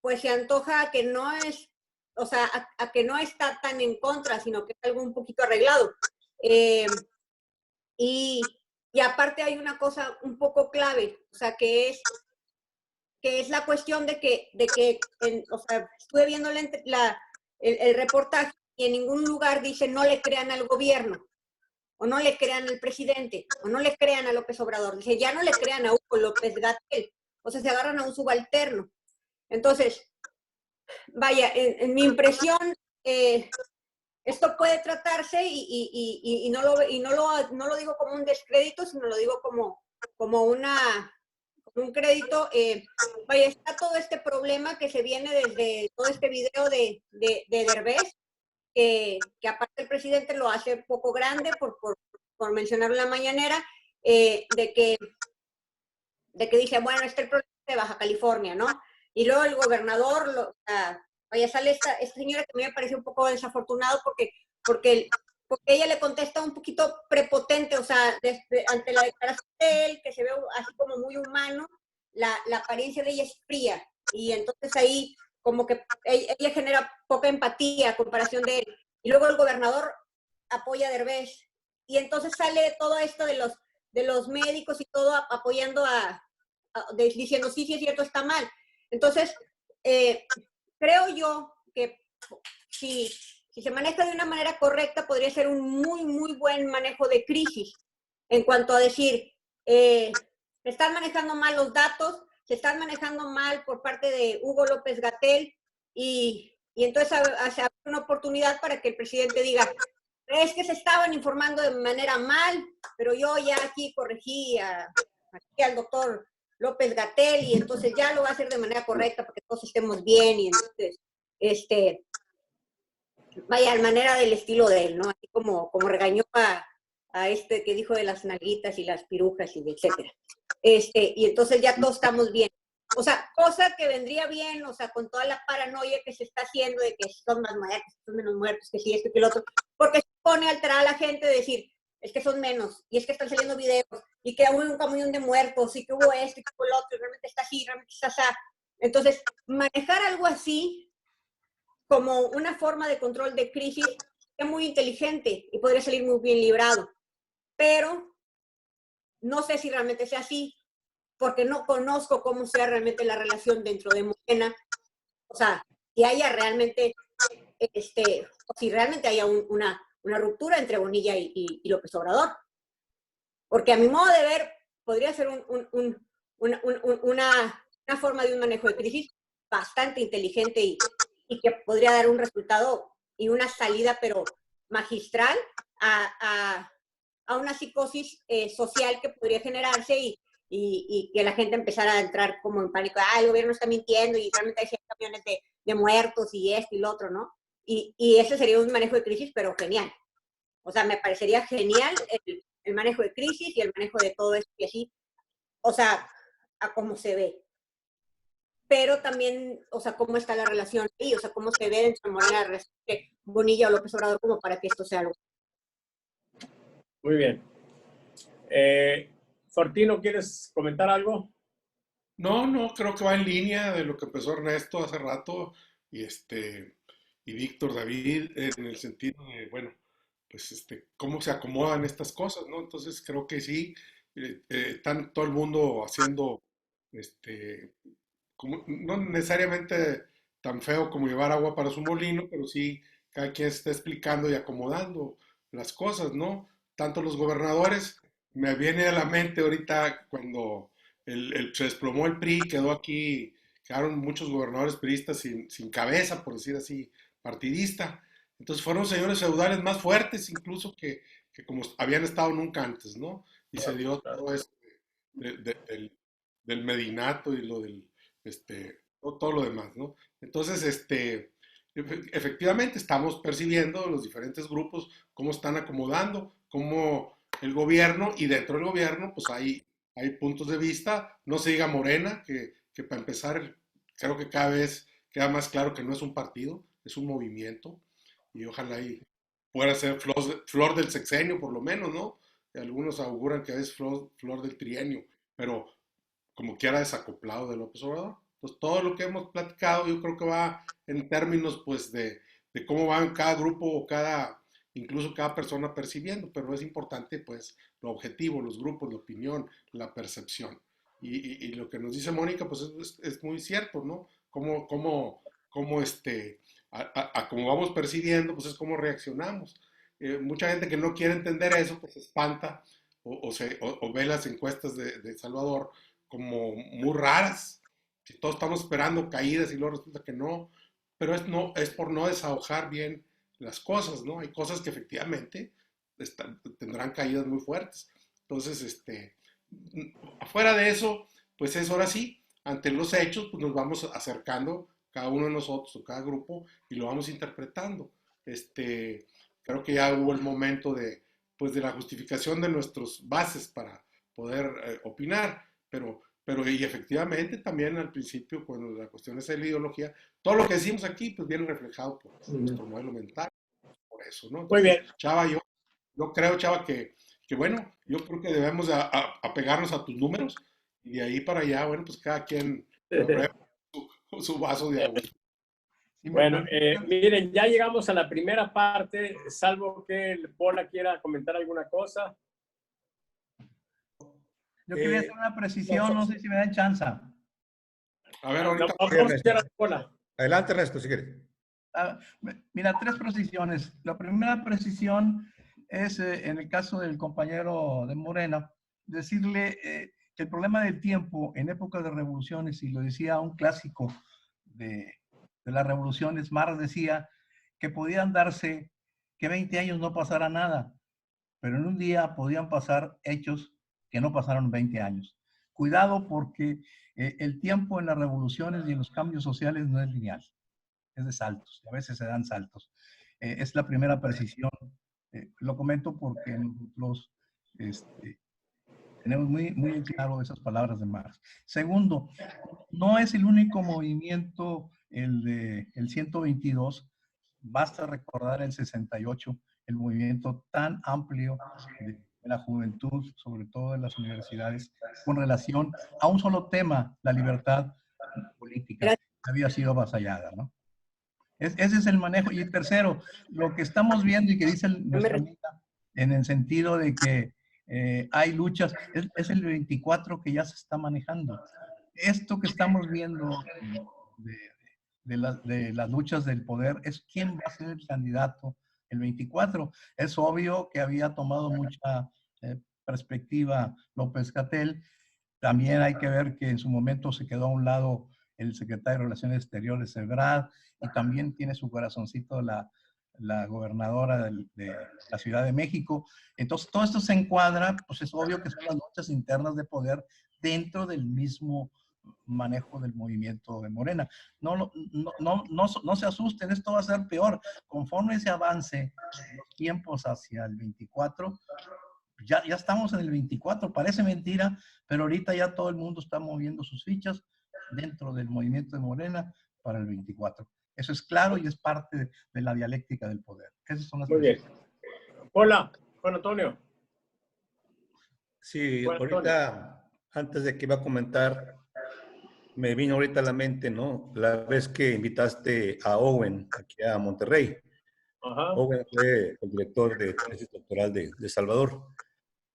pues se antoja que no es, o sea, a que no está tan en contra, sino que es algo un poquito arreglado. Y aparte hay una cosa un poco clave, o sea, que es la cuestión de que o sea, estuve viendo el reportaje y en ningún lugar dice no le crean al gobierno, o no le crean al presidente, o no le crean a López Obrador. Dice, ya no le crean a Hugo López-Gatell, o sea, se agarran a un subalterno. Entonces, vaya, en mi impresión, esto puede tratarse y no lo digo como un descrédito, sino lo digo como un crédito. Vaya, está todo este problema que se viene desde todo este video de Derbez, que aparte el presidente lo hace poco grande, por mencionarlo en la mañanera, de que dice, bueno, el problema de Baja California, ¿no? Y luego el gobernador, vaya, sale esta señora que a mí me parece un poco desafortunado porque ella le contesta un poquito prepotente, o sea, ante la declaración de él, que se ve así como muy humano, la apariencia de ella es fría, y entonces ahí como que ella genera poca empatía a comparación de él. Y luego el gobernador apoya a Derbez. Y entonces sale todo esto de los médicos y todo apoyando diciendo sí, es cierto, está mal. Entonces, creo yo que si se maneja de una manera correcta, podría ser un muy, muy buen manejo de crisis. En cuanto a decir, se están manejando mal los datos, se están manejando mal por parte de Hugo López-Gatell, y entonces se abre una oportunidad para que el presidente diga, es que se estaban informando de manera mal, pero yo ya aquí corregí aquí al doctor López-Gatell, y entonces ya lo va a hacer de manera correcta para que todos estemos bien, y entonces, vaya, a manera del estilo de él, ¿no? Así como regañó a este que dijo de las nalguitas y las pirujas y etcétera. Y entonces ya todos estamos bien. O sea, cosa que vendría bien, o sea, con toda la paranoia que se está haciendo de que son más muertos, que son menos muertos, que sí, esto y que el otro, porque se pone a alterar a la gente de decir, es que son menos, y es que están saliendo videos, y que hubo un camión de muertos, y que hubo esto, y que hubo el otro, y realmente está así, realmente está así. Entonces, manejar algo así como una forma de control de crisis es muy inteligente y podría salir muy bien librado. Pero no sé si realmente sea así, porque no conozco cómo sea realmente la relación dentro de Morena. O sea, si haya realmente, o si realmente haya una ruptura entre Bonilla y López Obrador. Porque a mi modo de ver, podría ser una forma de un manejo de crisis bastante inteligente y que podría dar un resultado y una salida, pero magistral, a una psicosis social que podría generarse y que la gente empezara a entrar como en pánico. El gobierno está mintiendo y realmente hay 100 camiones de muertos y esto y lo otro, ¿no? Y ese sería un manejo de crisis, pero genial. O sea, me parecería genial el manejo de crisis y el manejo de todo esto y así. O sea, a cómo se ve. Pero también, o sea, cómo está la relación ahí, o sea, cómo se ve dentro de Morena de Bonilla o López Obrador como para que esto sea algo. Muy bien. Fortino, ¿quieres comentar algo? No, creo que va en línea de lo que empezó Ernesto hace rato y Víctor David, en el sentido de, bueno, pues cómo se acomodan estas cosas, ¿no? Entonces creo que sí, están todo el mundo haciendo, no necesariamente tan feo como llevar agua para su molino, pero sí cada quien está explicando y acomodando las cosas, ¿no? Tanto los gobernadores, me viene a la mente ahorita cuando se desplomó el PRI, quedaron muchos gobernadores priistas sin cabeza, por decir así, partidista. Entonces fueron señores feudales más fuertes incluso que como habían estado nunca antes, ¿no? Y se dio todo esto del medinato y lo del, todo lo demás, ¿no? Entonces, efectivamente estamos percibiendo los diferentes grupos cómo están acomodando, cómo el gobierno y dentro del gobierno pues hay puntos de vista, no se diga Morena, que para empezar creo que cada vez queda más claro que no es un partido, es un movimiento y ojalá ahí pueda ser flor del sexenio por lo menos, ¿no? Y algunos auguran que es flor del trienio, pero como quiera desacoplado de López Obrador. Entonces, todo lo que hemos platicado yo creo que va en términos pues de cómo va cada grupo o incluso cada persona percibiendo, pero es importante pues lo objetivo, los grupos, la opinión, la percepción. Y lo que nos dice Mónica pues es muy cierto, ¿no? Como como vamos percibiendo pues es como reaccionamos. Mucha gente que no quiere entender eso pues se espanta o ve las encuestas de Salvador como muy raras. Si todos estamos esperando caídas y luego resulta que no, pero es por no desahogar bien las cosas, ¿no? Hay cosas que efectivamente tendrán caídas muy fuertes. Entonces, afuera de eso, pues es ahora sí, ante los hechos, pues nos vamos acercando cada uno de nosotros o cada grupo y lo vamos interpretando. Creo que ya hubo el momento de la justificación de nuestras bases para poder opinar, pero y efectivamente también al principio, cuando la cuestión es de la ideología, todo lo que decimos aquí pues viene reflejado por nuestro modelo mental, por eso, ¿no? Entonces, muy bien. Chava, yo creo, Chava, que bueno, yo creo que debemos apegarnos a tus números y de ahí para allá, bueno, pues cada quien su vaso de agua. Bueno, miren, ya llegamos a la primera parte, salvo que el Pola quiera comentar alguna cosa. Yo quería hacer una precisión, no sé si me dan chance. A ver, ahorita. Vamos a escuchar a Pola. Adelante, Ernesto, si quieres. Mira, 3 precisiones. La primera precisión es, en el caso del compañero de Morena, decirle que el problema del tiempo en época de revoluciones, y lo decía un clásico de las revoluciones, Marx decía que podían darse que 20 años no pasara nada, pero en un día podían pasar hechos que no pasaron 20 años. Cuidado, porque el tiempo en las revoluciones y en los cambios sociales no es lineal, es de saltos, a veces se dan saltos. Es la primera precisión. Lo comento porque nosotros tenemos muy claro esas palabras de Marx. Segundo, no es el único movimiento el 122. Basta recordar el 68, el movimiento tan amplio de la juventud, sobre todo en las universidades, con relación a un solo tema, la libertad política, que había sido avasallada, ¿no? Ese es el manejo. Y el tercero, lo que estamos viendo y que dice nuestra amiga, en el sentido de que hay luchas, es el 24 que ya se está manejando. Esto que estamos viendo de las luchas del poder es quién va a ser el candidato el 24. Es obvio que había tomado mucha perspectiva López-Gatell. También hay que ver que en su momento se quedó a un lado el secretario de Relaciones Exteriores, Ebrard, y también tiene su corazoncito la gobernadora de la Ciudad de México. Entonces, todo esto se encuadra, pues es obvio que son las luchas internas de poder dentro del mismo manejo del movimiento de Morena. No se asusten, esto va a ser peor. Conforme se avance los tiempos hacia el 24, ya estamos en el 24, parece mentira, pero ahorita ya todo el mundo está moviendo sus fichas dentro del movimiento de Morena para el 24. Eso es claro y es parte de la dialéctica del poder. Esas son las Muy bien. Hola, Juan Antonio. Sí, Juan ahorita, Antonio. antes de que iba a comentar, me vino ahorita a la mente, ¿no? La vez que invitaste a Owen aquí a Monterrey. Ajá. Owen fue el director de tesis doctoral de Salvador.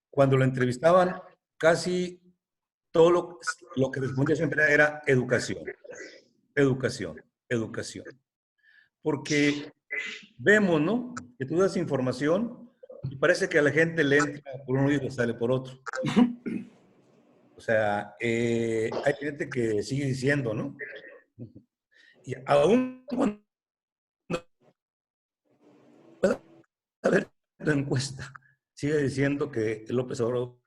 Cuando lo entrevistaban, casi todo lo que respondía siempre era educación, educación, educación. Porque vemos, ¿no? Que tú das información y parece que a la gente le entra por un oído y le sale por otro. O sea, hay gente que sigue diciendo, ¿no? Y aún cuando a ver la encuesta, sigue diciendo que López Obrador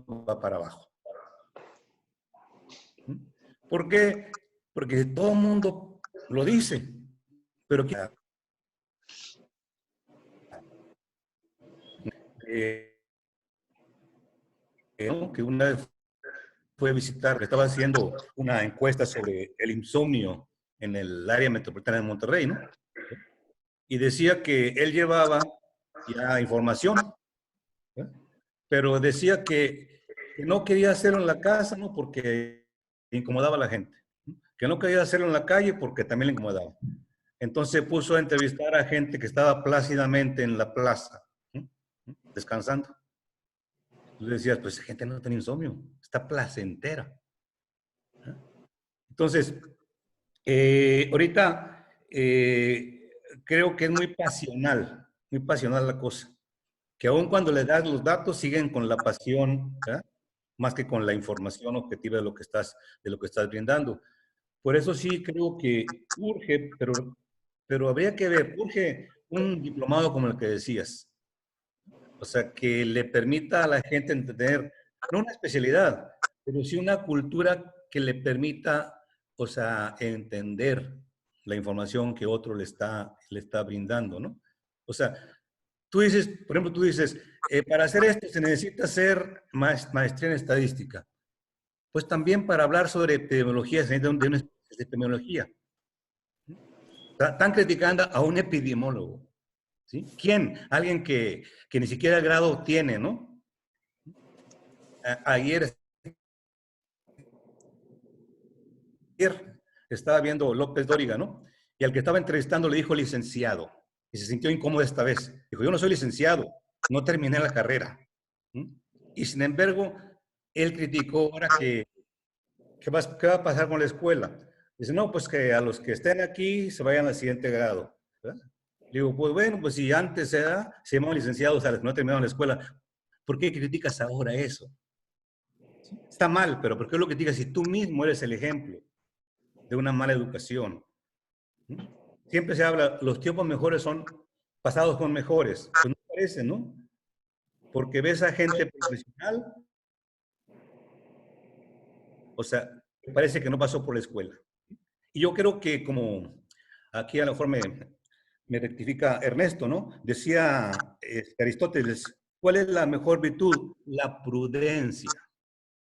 va para abajo. ¿Por qué? Porque todo el mundo lo dice, pero que una vez fue a visitar, estaba haciendo una encuesta sobre el insomnio en el área metropolitana de Monterrey, ¿no? Y decía que él llevaba ya información, ¿eh? Pero decía que no quería hacerlo en la casa, ¿no? Porque incomodaba a la gente. Que no quería hacerlo en la calle porque también le incomodaba. Entonces puso a entrevistar a gente que estaba plácidamente en la plaza, descansando. Tú decías, pues esa gente no tiene insomnio, está placentera. Entonces, ahorita creo que es muy pasional la cosa. Que aun cuando le das los datos, siguen con la pasión, ¿verdad? Más que con la información objetiva de lo que estás brindando. Por eso sí creo que urge, pero habría que ver, urge un diplomado como el que decías. O sea, que le permita a la gente entender, no una especialidad, pero sí una cultura que le permita, o sea, entender la información que otro le está brindando, ¿no? O sea, tú dices, por ejemplo, para hacer esto se necesita hacer maestría en estadística. Pues también para hablar sobre epidemiología se necesita de una especie de epidemiología. Están criticando a un epidemiólogo. ¿Sí? ¿Quién? Alguien que ni siquiera el grado tiene, ¿no? Ayer estaba viendo López Dóriga, ¿no? Y al que estaba entrevistando le dijo licenciado. Y se sintió incómodo esta vez. Dijo, yo no soy licenciado, no terminé la carrera. Y sin embargo, él criticó ahora que ¿qué va a pasar con la escuela? Dice, no, pues que a los que estén aquí se vayan al siguiente grado. ¿Verdad? Digo, pues bueno, pues si antes se llamaban licenciados a los que no terminaron la escuela, ¿por qué criticas ahora eso? Está mal, pero ¿por qué lo criticas si tú mismo eres el ejemplo de una mala educación? Siempre se habla, los tiempos mejores son pasados con mejores. Pues no parece, ¿no? Porque ves a gente profesional, o sea, parece que no pasó por la escuela. Y yo creo que como aquí a lo mejor me rectifica Ernesto, ¿no? Decía Aristóteles, ¿cuál es la mejor virtud? La prudencia.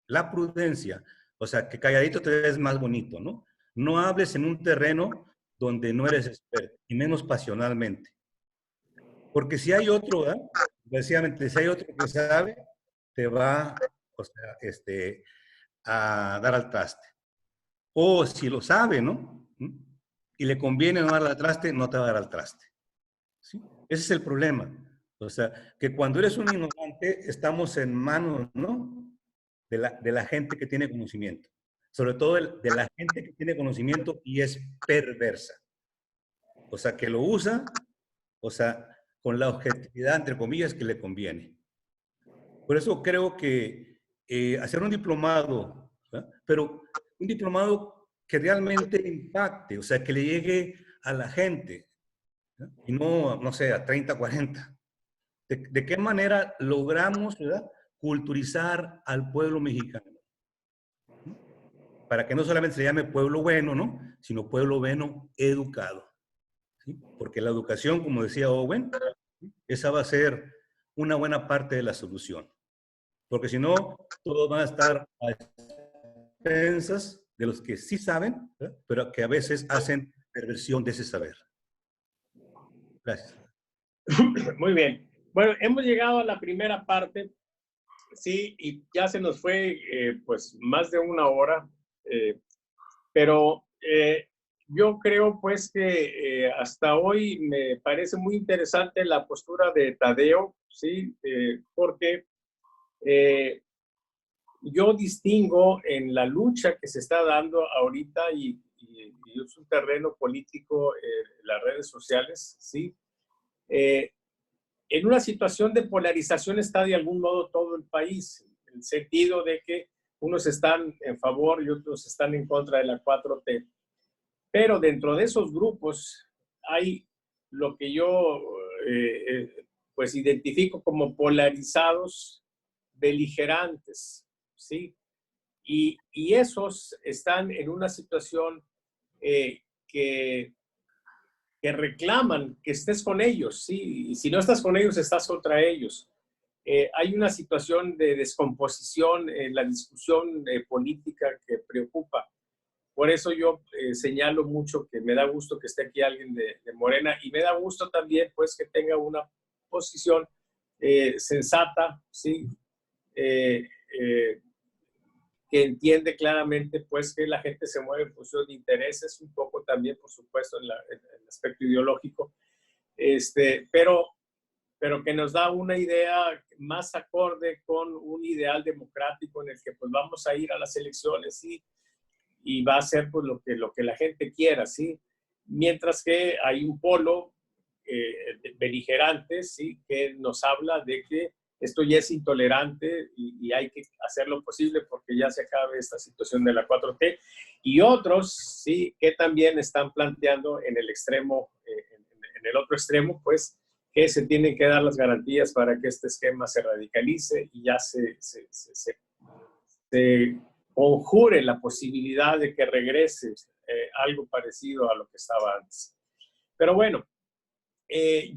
La prudencia. O sea, que calladito te ves más bonito, ¿no? No hables en un terreno donde no eres experto, y menos pasionalmente. Porque si hay otro, ¿eh? Desgraciadamente, si hay otro que sabe, te va, o sea, a dar al traste. O si lo sabe, ¿no? Y le conviene no dar al traste, no te va a dar al traste. ¿Sí? Ese es el problema. O sea, que cuando eres un ignorante, estamos en manos, ¿no? De la gente que tiene conocimiento. Sobre todo de la gente que tiene conocimiento y es perversa. O sea, que lo usa, o sea, con la objetividad, entre comillas, que le conviene. Por eso creo que hacer un diplomado, ¿verdad? Pero un diplomado que realmente impacte, o sea, que le llegue a la gente, ¿verdad? Y no sé, a 30, 40. ¿De qué manera logramos, ¿verdad?, culturizar al pueblo mexicano? Para que no solamente se llame pueblo bueno, ¿no?, sino pueblo bueno educado. ¿Sí? Porque la educación, como decía Owen, esa va a ser una buena parte de la solución. Porque si no, todos van a estar a expensas de los que sí saben, ¿verdad?, pero que a veces hacen perversión de ese saber. Gracias. Muy bien. Bueno, hemos llegado a la primera parte, sí, y ya se nos fue pues más de una hora, pero yo creo pues que hasta hoy me parece muy interesante la postura de Tadeo, sí, porque yo distingo en la lucha que se está dando ahorita y es un terreno político, las redes sociales, sí, en una situación de polarización está de algún modo todo el país, en el sentido de que unos están en favor y otros están en contra de la 4T. Pero dentro de esos grupos hay lo que yo pues identifico como polarizados beligerantes, ¿sí? Y esos están en una situación que reclaman que estés con ellos, ¿sí? Y si no estás con ellos, estás contra ellos. Hay una situación de descomposición en la discusión política que preocupa. Por eso yo señalo mucho que me da gusto que esté aquí alguien de Morena y me da gusto también pues que tenga una posición sensata, ¿sí? Que entiende claramente pues que la gente se mueve en función de intereses, un poco también por supuesto en el aspecto ideológico, pero que nos da una idea más acorde con un ideal democrático en el que pues vamos a ir a las elecciones y va a ser pues lo que la gente quiera, ¿sí? Mientras que hay un polo beligerante, ¿sí?, que nos habla de que esto ya es intolerante y hay que hacer lo posible porque ya se acabe esta situación de la 4T. Y otros, sí, que también están planteando en el extremo, en el otro extremo, pues, que se tienen que dar las garantías para que este esquema se radicalice y ya se conjure la posibilidad de que regrese algo parecido a lo que estaba antes. Pero bueno,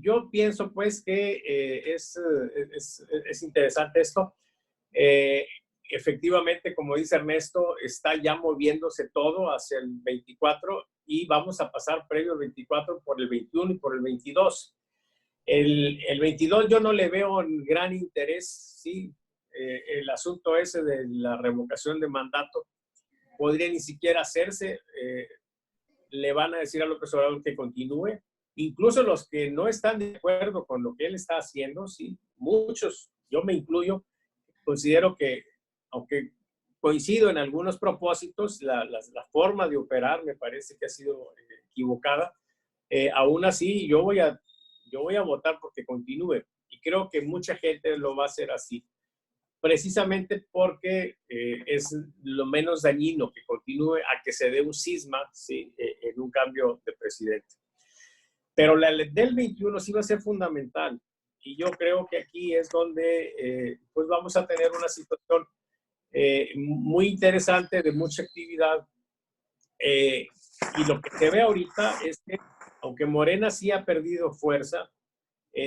yo pienso pues que es interesante esto. Efectivamente, como dice Ernesto, está ya moviéndose todo hacia el 24 y vamos a pasar previo al 24 por el 21 y por el 22. El 22 yo no le veo gran interés, ¿sí? El asunto ese de la revocación de mandato podría ni siquiera hacerse. Le van a decir a López Obrador que continúe. Incluso los que no están de acuerdo con lo que él está haciendo, sí, muchos, yo me incluyo, considero que, aunque Coincido en algunos propósitos, la forma de operar me parece que ha sido equivocada. Aún así, yo voy a votar porque continúe y creo que mucha gente lo va a hacer así, precisamente porque es lo menos dañino que continúe a que se dé un cisma, ¿sí? En un cambio de presidente. Pero la del 21 sí va a ser fundamental y yo creo que aquí es donde pues vamos a tener una situación muy interesante, de mucha actividad. Y lo que se ve ahorita es que, aunque Morena sí ha perdido fuerza,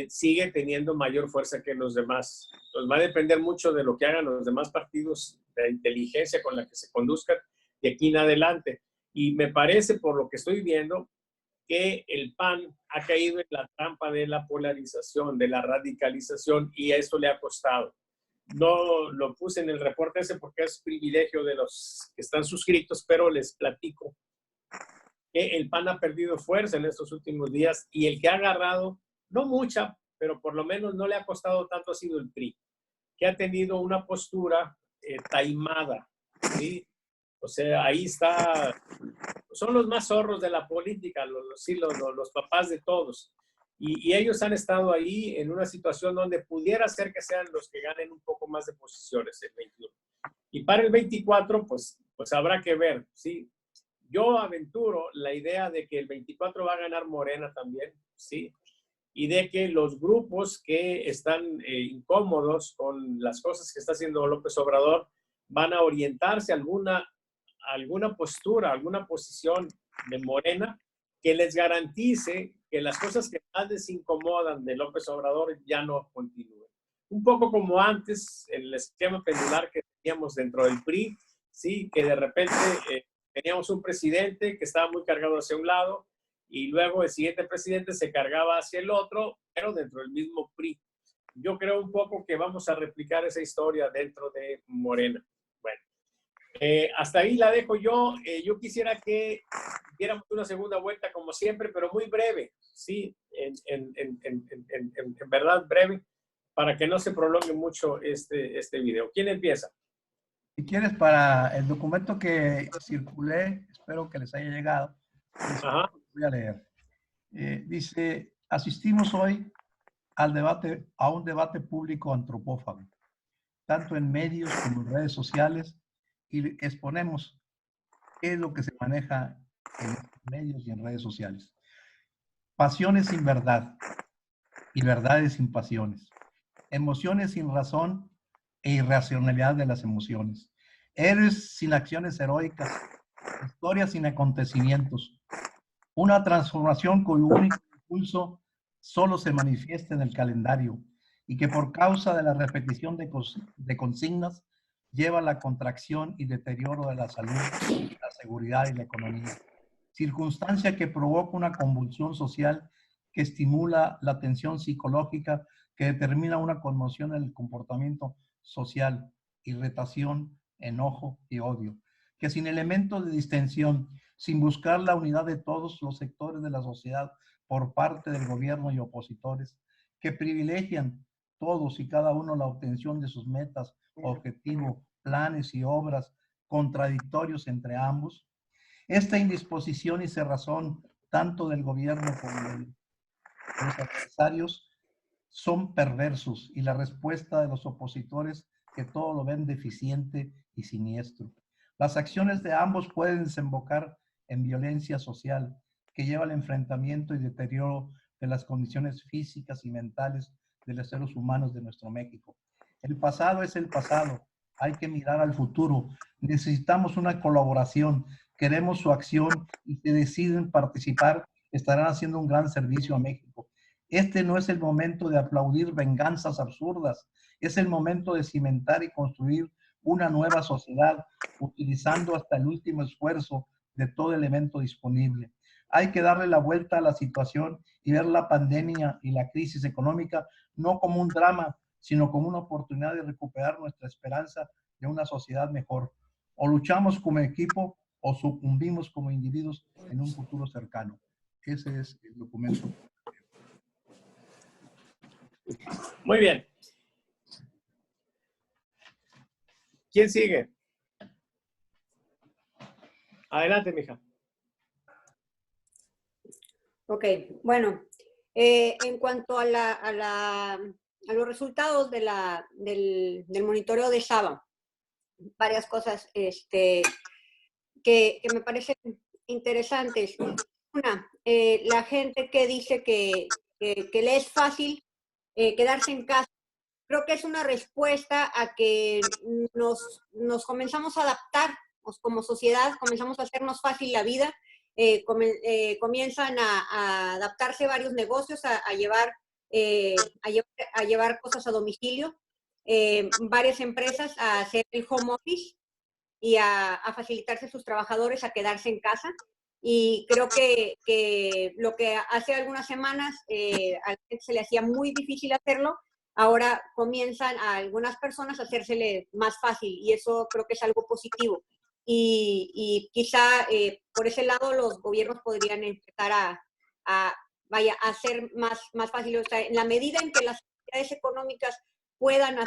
sigue teniendo mayor fuerza que los demás. Entonces va a depender mucho de lo que hagan los demás partidos, de la inteligencia con la que se conduzcan de aquí en adelante. Y me parece, por lo que estoy viendo, que el PAN ha caído en la trampa de la polarización, de la radicalización, y a esto le ha costado. No lo puse en el reporte ese porque es privilegio de los que están suscritos, pero les platico que el PAN ha perdido fuerza en estos últimos días y el que ha agarrado, no mucha, pero por lo menos no le ha costado tanto, ha sido el PRI, que ha tenido una postura taimada, ¿sí? O sea, ahí está, son los más zorros de la política, los papás de todos. Y ellos han estado ahí en una situación donde pudiera ser que sean los que ganen un poco más de posiciones el 21. Y para el 24, pues habrá que ver, ¿sí? Yo aventuro la idea de que el 24 va a ganar Morena también, ¿sí? Y de que los grupos que están incómodos con las cosas que está haciendo López Obrador van a orientarse a alguna postura, alguna posición de Morena que les garantice que las cosas que más les incomodan de López Obrador ya no continúen. Un poco como antes, el esquema pendular que teníamos dentro del PRI, ¿sí? Que de repente teníamos un presidente que estaba muy cargado hacia un lado y luego el siguiente presidente se cargaba hacia el otro, pero dentro del mismo PRI. Yo creo un poco que vamos a replicar esa historia dentro de Morena. Bueno, hasta ahí la dejo yo. Yo quisiera que diéramos una segunda vuelta como siempre, pero muy breve, ¿sí? En verdad breve, para que no se prolongue mucho este video. ¿Quién empieza? Si quieres, para el documento que circulé, espero que les haya llegado. Ajá. Voy a leer. Dice, asistimos hoy a un debate público antropófago, tanto en medios como en redes sociales, y exponemos qué es lo que se maneja en medios y en redes sociales. Pasiones sin verdad y verdades sin pasiones. Emociones sin razón e irracionalidad de las emociones. Héroes sin acciones heroicas. Historias sin acontecimientos. Una transformación cuyo único impulso solo se manifiesta en el calendario y que por causa de la repetición de consignas lleva a la contracción y deterioro de la salud, la seguridad y la economía. Circunstancia que provoca una convulsión social que estimula la tensión psicológica que determina una conmoción en el comportamiento social, irritación, enojo y odio, que sin elementos de distensión, sin buscar la unidad de todos los sectores de la sociedad por parte del gobierno y opositores, que privilegian todos y cada uno la obtención de sus metas, objetivos, planes y obras contradictorios entre ambos. Esta indisposición y cerrazón, tanto del gobierno como de los adversarios, son perversos y la respuesta de los opositores que todo lo ven deficiente y siniestro. Las acciones de ambos pueden desembocar en violencia social que lleva al enfrentamiento y deterioro de las condiciones físicas y mentales de los seres humanos de nuestro México. El pasado es el pasado, hay que mirar al futuro. Necesitamos una colaboración, queremos su acción y si deciden participar estarán haciendo un gran servicio a México. Este no es el momento de aplaudir venganzas absurdas, es el momento de cimentar y construir una nueva sociedad, utilizando hasta el último esfuerzo de todo elemento disponible. Hay que darle la vuelta a la situación y ver la pandemia y la crisis económica no como un drama, sino como una oportunidad de recuperar nuestra esperanza de una sociedad mejor. O luchamos como equipo o sucumbimos como individuos en un futuro cercano. Ese es el documento. Muy bien. ¿Quién sigue? Adelante, mija. Ok, bueno, en cuanto a los resultados del monitoreo de Saba, varias cosas que me parecen interesantes. Una, la gente que dice que le es fácil quedarse en casa. Creo que es una respuesta a que nos comenzamos a adaptar, como sociedad, comenzamos a hacernos fácil la vida, comienzan a adaptarse varios negocios a llevar cosas a domicilio, varias empresas a hacer el home office y a facilitarse a sus trabajadores a quedarse en casa. Y creo que lo que hace algunas semanas a la gente se le hacía muy difícil hacerlo, ahora comienzan a algunas personas a hacérsele más fácil, y eso creo que es algo positivo. Y quizá por ese lado los gobiernos podrían empezar a hacer más fácil. O sea, en la medida en que las actividades económicas puedan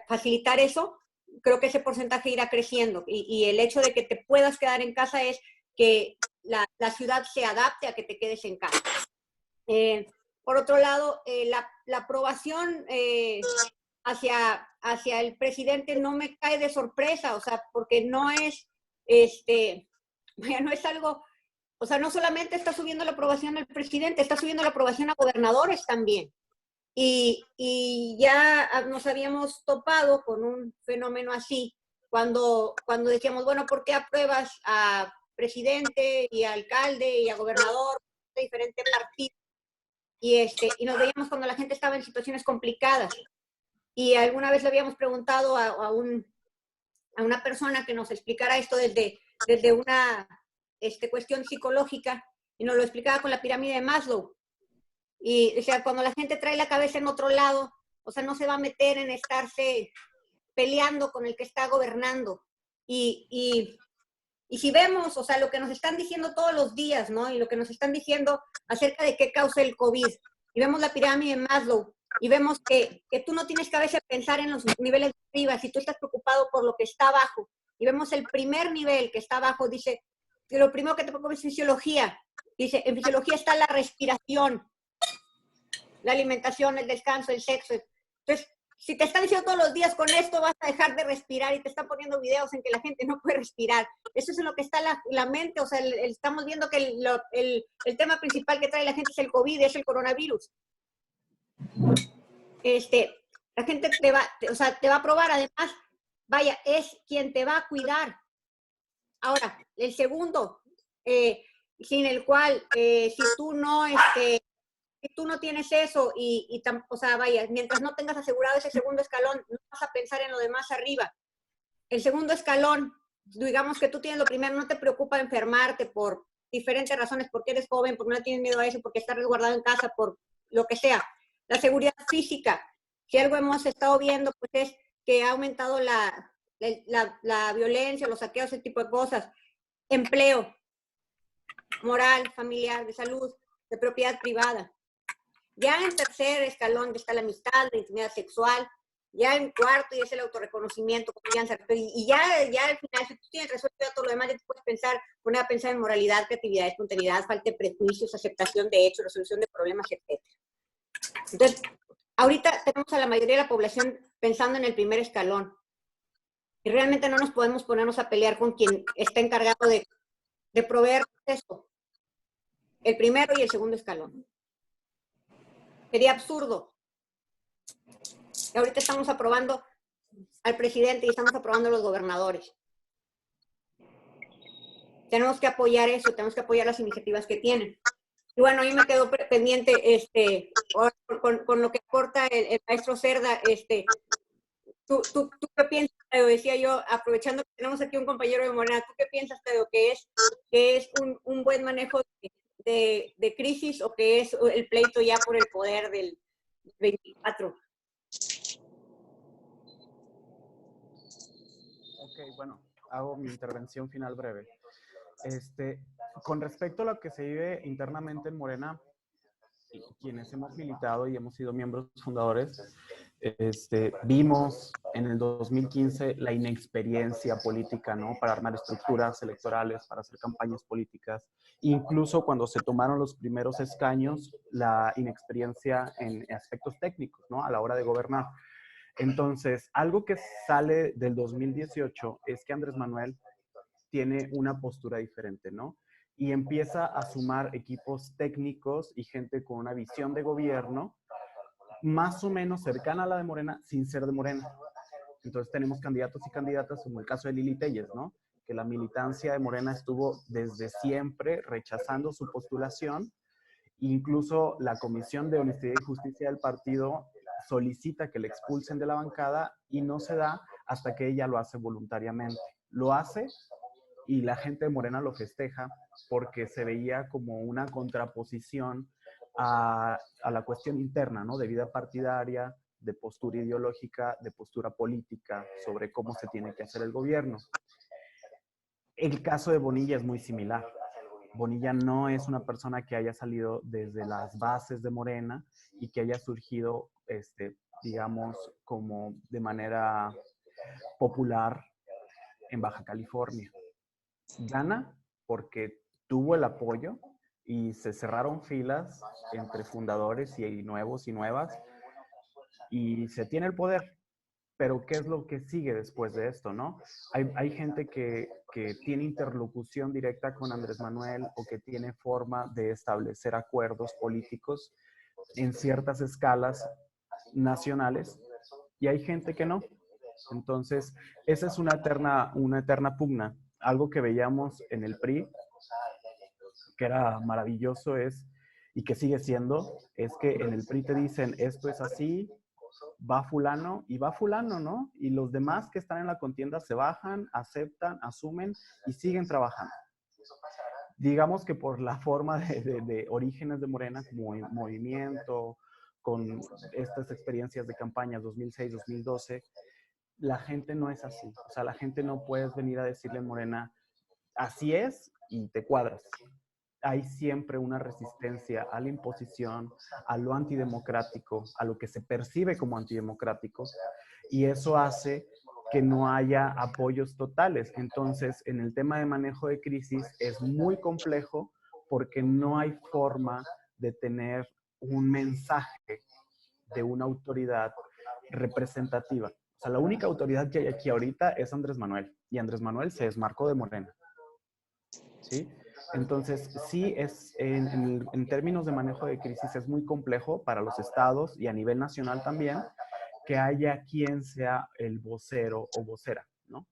facilitar eso, creo que ese porcentaje irá creciendo. Y el hecho de que te puedas quedar en casa es que la ciudad se adapte a que te quedes en casa. Por otro lado, la aprobación hacia el presidente no me cae de sorpresa, o sea, porque no es, no es algo, o sea, no solamente está subiendo la aprobación al presidente, está subiendo la aprobación a gobernadores también. Y ya nos habíamos topado con un fenómeno así, cuando decíamos, bueno, ¿por qué apruebas a presidente y a alcalde y a gobernador de diferentes partidos? Y nos veíamos cuando la gente estaba en situaciones complicadas. Y alguna vez le habíamos preguntado a una persona que nos explicara esto desde una cuestión psicológica, y nos lo explicaba con la pirámide de Maslow. Y o sea, cuando la gente trae la cabeza en otro lado, o sea, no se va a meter en estarse peleando con el que está gobernando. Y si vemos, o sea, lo que nos están diciendo todos los días, ¿no? Y lo que nos están diciendo acerca de qué causa el COVID, y vemos la pirámide de Maslow, y vemos que tú no tienes que a veces pensar en los niveles de arriba, si tú estás preocupado por lo que está abajo. Y vemos el primer nivel que está abajo, dice que lo primero que te preocupa es fisiología. Dice, en fisiología está la respiración, la alimentación, el descanso, el sexo. Entonces, si te están diciendo todos los días, con esto vas a dejar de respirar, y te están poniendo videos en que la gente no puede respirar, eso es en lo que está la mente. O sea, estamos viendo que el tema principal que trae la gente es el COVID, es el coronavirus. La gente te va a probar, además, vaya, es quien te va a cuidar. Ahora, el segundo, sin el cual, si tú no tienes eso, o sea, vaya, mientras no tengas asegurado ese segundo escalón, no vas a pensar en lo demás arriba. El segundo escalón, digamos que tú tienes lo primero, no te preocupa enfermarte por diferentes razones, porque eres joven, porque no tienes miedo a eso, porque estás resguardado en casa, por lo que sea. La seguridad física, si algo hemos estado viendo, pues es que ha aumentado la violencia, los saqueos, ese tipo de cosas. Empleo, moral, familiar, de salud, de propiedad privada. Ya en tercer escalón está la amistad, la intimidad sexual. Ya en cuarto y es el autorreconocimiento, confianza, y ya al final, si tú tienes resuelto todo lo demás, ya te puedes poner a pensar en moralidad, creatividad, espontaneidad, falta de prejuicios, aceptación de hechos, resolución de problemas, etc. Entonces, ahorita tenemos a la mayoría de la población pensando en el primer escalón, y realmente no nos podemos ponernos a pelear con quien está encargado de proveer eso, el primero y el segundo escalón. Sería absurdo. Y ahorita estamos aprobando al presidente y estamos aprobando a los gobernadores. Tenemos que apoyar eso, tenemos que apoyar las iniciativas que tienen. Y bueno, a mí me quedó pendiente con lo que aporta el maestro Cerda. ¿Tú qué piensas, Tadeo? Decía yo, aprovechando que tenemos aquí un compañero de Morena, ¿tú qué piensas, Tadeo, que es un buen manejo de crisis, o que es el pleito ya por el poder del 24? Ok, bueno, hago mi intervención final breve. Con respecto a lo que se vive internamente en Morena, quienes hemos militado y hemos sido miembros fundadores, Vimos en el 2015 la inexperiencia política, ¿no? Para armar estructuras electorales, para hacer campañas políticas. Incluso cuando se tomaron los primeros escaños, la inexperiencia en aspectos técnicos, ¿no? A la hora de gobernar. Entonces, algo que sale del 2018 es que Andrés Manuel tiene una postura diferente, ¿no? Y empieza a sumar equipos técnicos y gente con una visión de gobierno más o menos cercana a la de Morena, sin ser de Morena. Entonces tenemos candidatos y candidatas, como el caso de Lili Telles, ¿no? Que la militancia de Morena estuvo desde siempre rechazando su postulación. Incluso la Comisión de Honestidad y Justicia del partido solicita que le expulsen de la bancada y no se da hasta que ella lo hace voluntariamente. Lo hace y la gente de Morena lo festeja porque se veía como una contraposición a la cuestión interna, ¿no? De vida partidaria, de postura ideológica, de postura política sobre cómo se tiene que hacer el gobierno. El caso de Bonilla es muy similar. Bonilla no es una persona que haya salido desde las bases de Morena y que haya surgido, digamos, como de manera popular en Baja California. Gana porque tuvo el apoyo y se cerraron filas entre fundadores y nuevos y nuevas y se tiene el poder. Pero ¿qué es lo que sigue después de esto, no? Hay gente que tiene interlocución directa con Andrés Manuel o que tiene forma de establecer acuerdos políticos en ciertas escalas nacionales y hay gente que no. Entonces, esa es una eterna pugna. Algo que veíamos en el PRI, que era maravilloso, y que sigue siendo, es que en el PRI te dicen, esto es así, va fulano, ¿no? Y los demás que están en la contienda se bajan, aceptan, asumen y siguen trabajando. Digamos que por la forma de orígenes de Morena, como movimiento, con estas experiencias de campañas 2006, 2012, la gente no es así. O sea, la gente no puedes venir a decirle a Morena, así es, y te cuadras. Hay siempre una resistencia a la imposición, a lo antidemocrático, a lo que se percibe como antidemocrático, y eso hace que no haya apoyos totales. Entonces, en el tema de manejo de crisis es muy complejo porque no hay forma de tener un mensaje de una autoridad representativa. O sea, la única autoridad que hay aquí ahorita es Andrés Manuel, y Andrés Manuel se desmarcó de Morena. ¿Sí? Entonces, sí, en términos de manejo de crisis es muy complejo para los estados y a nivel nacional también que haya quien sea el vocero o vocera, ¿no?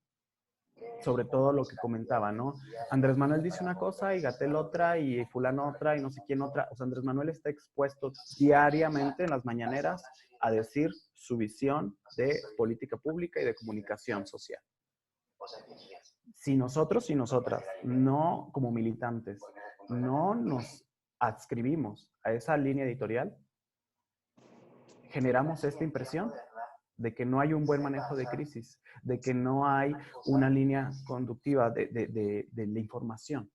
Sobre todo lo que comentaba, ¿no? Andrés Manuel dice una cosa y Gatell otra y fulano otra y no sé quién otra. O sea, Andrés Manuel está expuesto diariamente en las mañaneras a decir su visión de política pública y de comunicación social. Si nosotros y nosotras, no como militantes, no nos adscribimos a esa línea editorial, generamos esta impresión de que no hay un buen manejo de crisis, de que no hay una línea conductiva de la información.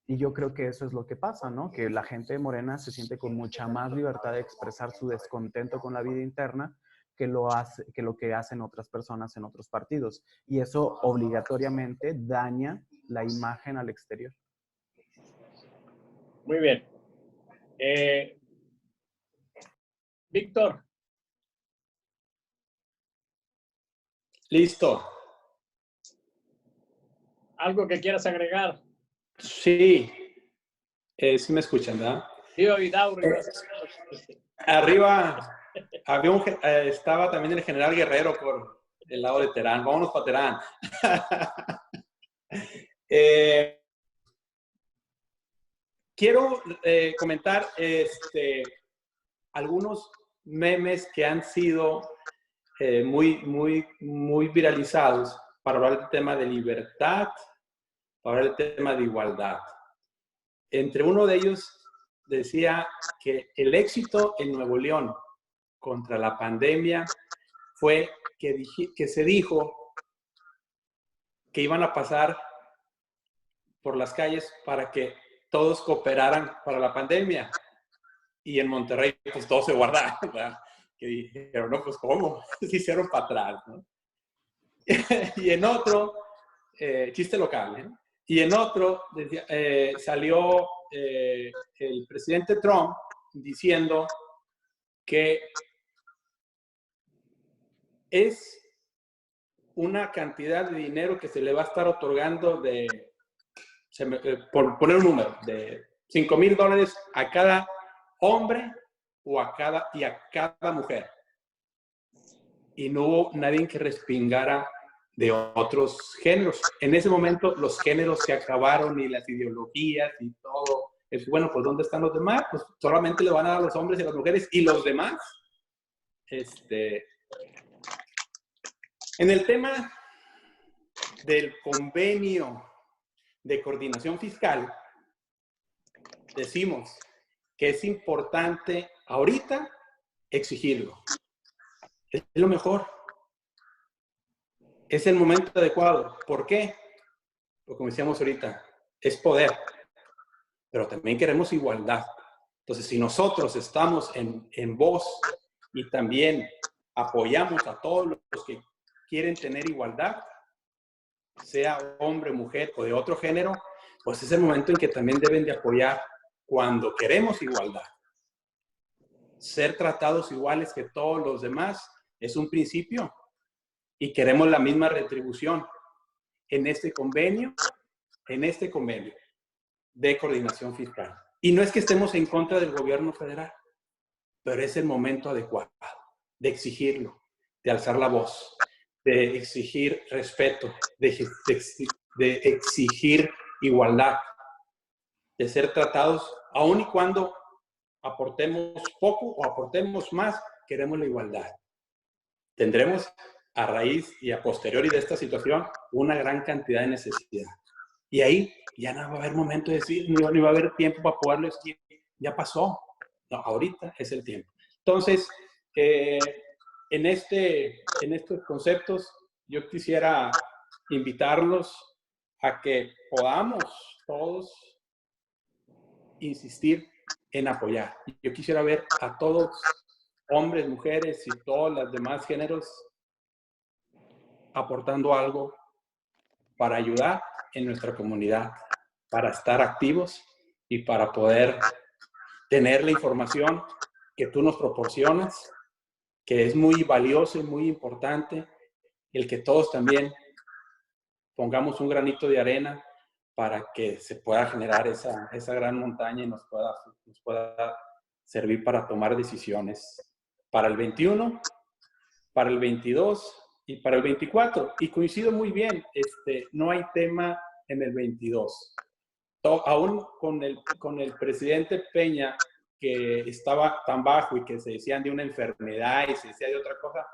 Y yo creo que eso es lo que pasa, ¿no? Que la gente de Morena se siente con mucha más libertad de expresar su descontento con la vida interna que lo que hacen otras personas en otros partidos. Y eso obligatoriamente daña la imagen al exterior. Muy bien. Víctor. Listo. ¿Algo que quieras agregar? Sí. Sí me escuchan, ¿verdad? Viva Vidaurri. Arriba había estaba también el general Guerrero por el lado de Terán. Vámonos para Terán. Quiero comentar algunos memes que han sido muy viralizados para hablar del tema de libertad, para hablar del tema de igualdad. Entre uno de ellos decía que el éxito en Nuevo León contra la pandemia fue que se dijo que iban a pasar por las calles para que todos cooperaran para la pandemia. Y en Monterrey, pues todo se guardaba, ¿verdad? que dijeron, no, pues ¿cómo? Se hicieron para atrás, ¿no? Y en otro, chiste local, ¿eh? Y en otro salió el presidente Trump diciendo que es una cantidad de dinero que se le va a estar otorgando por poner un número, de $5,000 a cada hombre y a cada mujer. Y no hubo nadie que respingara de otros géneros. En ese momento los géneros se acabaron y las ideologías y todo. Es bueno, pues ¿dónde están los demás? Pues solamente le van a dar a los hombres y a las mujeres y los demás. En el tema del convenio de coordinación fiscal, decimos que es importante ahorita exigirlo. Es lo mejor. Es el momento adecuado. ¿Por qué? Porque como decíamos ahorita, es poder, pero también queremos igualdad. Entonces, si nosotros estamos en voz y también apoyamos a todos los que quieren tener igualdad, sea hombre, mujer o de otro género, pues es el momento en que también deben de apoyar cuando queremos igualdad. Ser tratados iguales que todos los demás es un principio y queremos la misma retribución en este convenio de coordinación fiscal. Y no es que estemos en contra del gobierno federal, pero es el momento adecuado de exigirlo, de alzar la voz, de exigir respeto, de exigir igualdad, de ser tratados, aun y cuando aportemos poco o aportemos más, queremos la igualdad. Tendremos a raíz y a posteriori de esta situación una gran cantidad de necesidad. Y ahí ya no va a haber momento de decir, ni va a haber tiempo para poderlo decir, ya pasó. No, ahorita es el tiempo. Entonces, en estos conceptos, yo quisiera invitarlos a que podamos todos insistir en apoyar. Yo quisiera ver a todos, hombres, mujeres y todos los demás géneros, aportando algo para ayudar en nuestra comunidad, para estar activos y para poder tener la información que tú nos proporcionas, que es muy valioso y muy importante, el que todos también pongamos un granito de arena para que se pueda generar esa gran montaña y nos pueda servir para tomar decisiones para el 21, para el 22 y para el 24. Y coincido muy bien, no hay tema en el 22. Aún con el presidente Peña, que estaba tan bajo y que se decían de una enfermedad y se decía de otra cosa,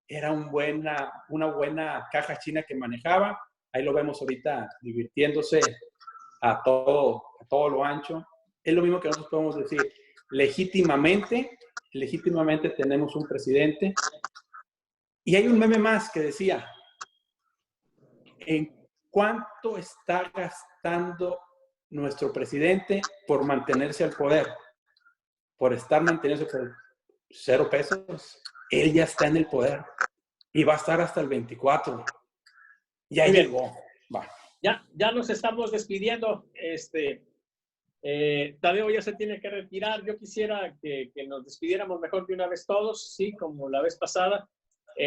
era una buena caja china que manejaba. Ahí lo vemos ahorita divirtiéndose a todo lo ancho. Es lo mismo que nosotros podemos decir. Legítimamente tenemos un presidente. Y hay un meme más que decía, ¿en cuánto está gastando nuestro presidente por mantenerse al poder? Por estar manteniéndose por 0 pesos. Él ya está en el poder y va a estar hasta el 24. Ya llegó. Va. Ya nos estamos despidiendo. Tadeo ya se tiene que retirar. Yo quisiera que nos despidiéramos mejor de una vez todos, sí, como la vez pasada.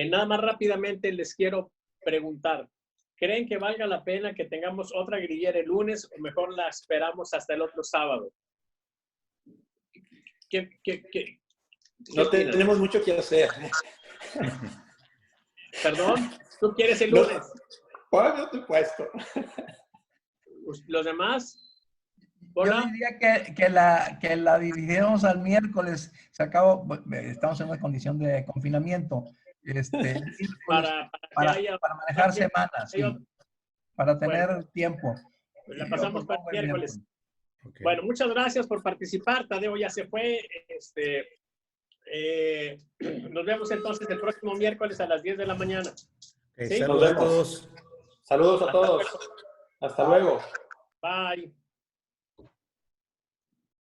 Nada más rápidamente les quiero preguntar, ¿creen que valga la pena que tengamos otra grillera el lunes o mejor la esperamos hasta el otro sábado? No tenemos mucho que hacer. ¿Perdón? ¿Tú quieres el lunes? Por supuesto. ¿Los demás? Yo diría que la dividimos al miércoles. Se acabó, estamos en una condición de confinamiento. Para manejar semanas, sí, para tener tiempo. La pasamos para el miércoles. Okay. Bueno, muchas gracias por participar. Tadeo ya se fue. Nos vemos entonces el próximo miércoles a las 10 de la mañana. Okay, ¿sí? Saludos a todos. Saludos a todos. Hasta luego. Bye.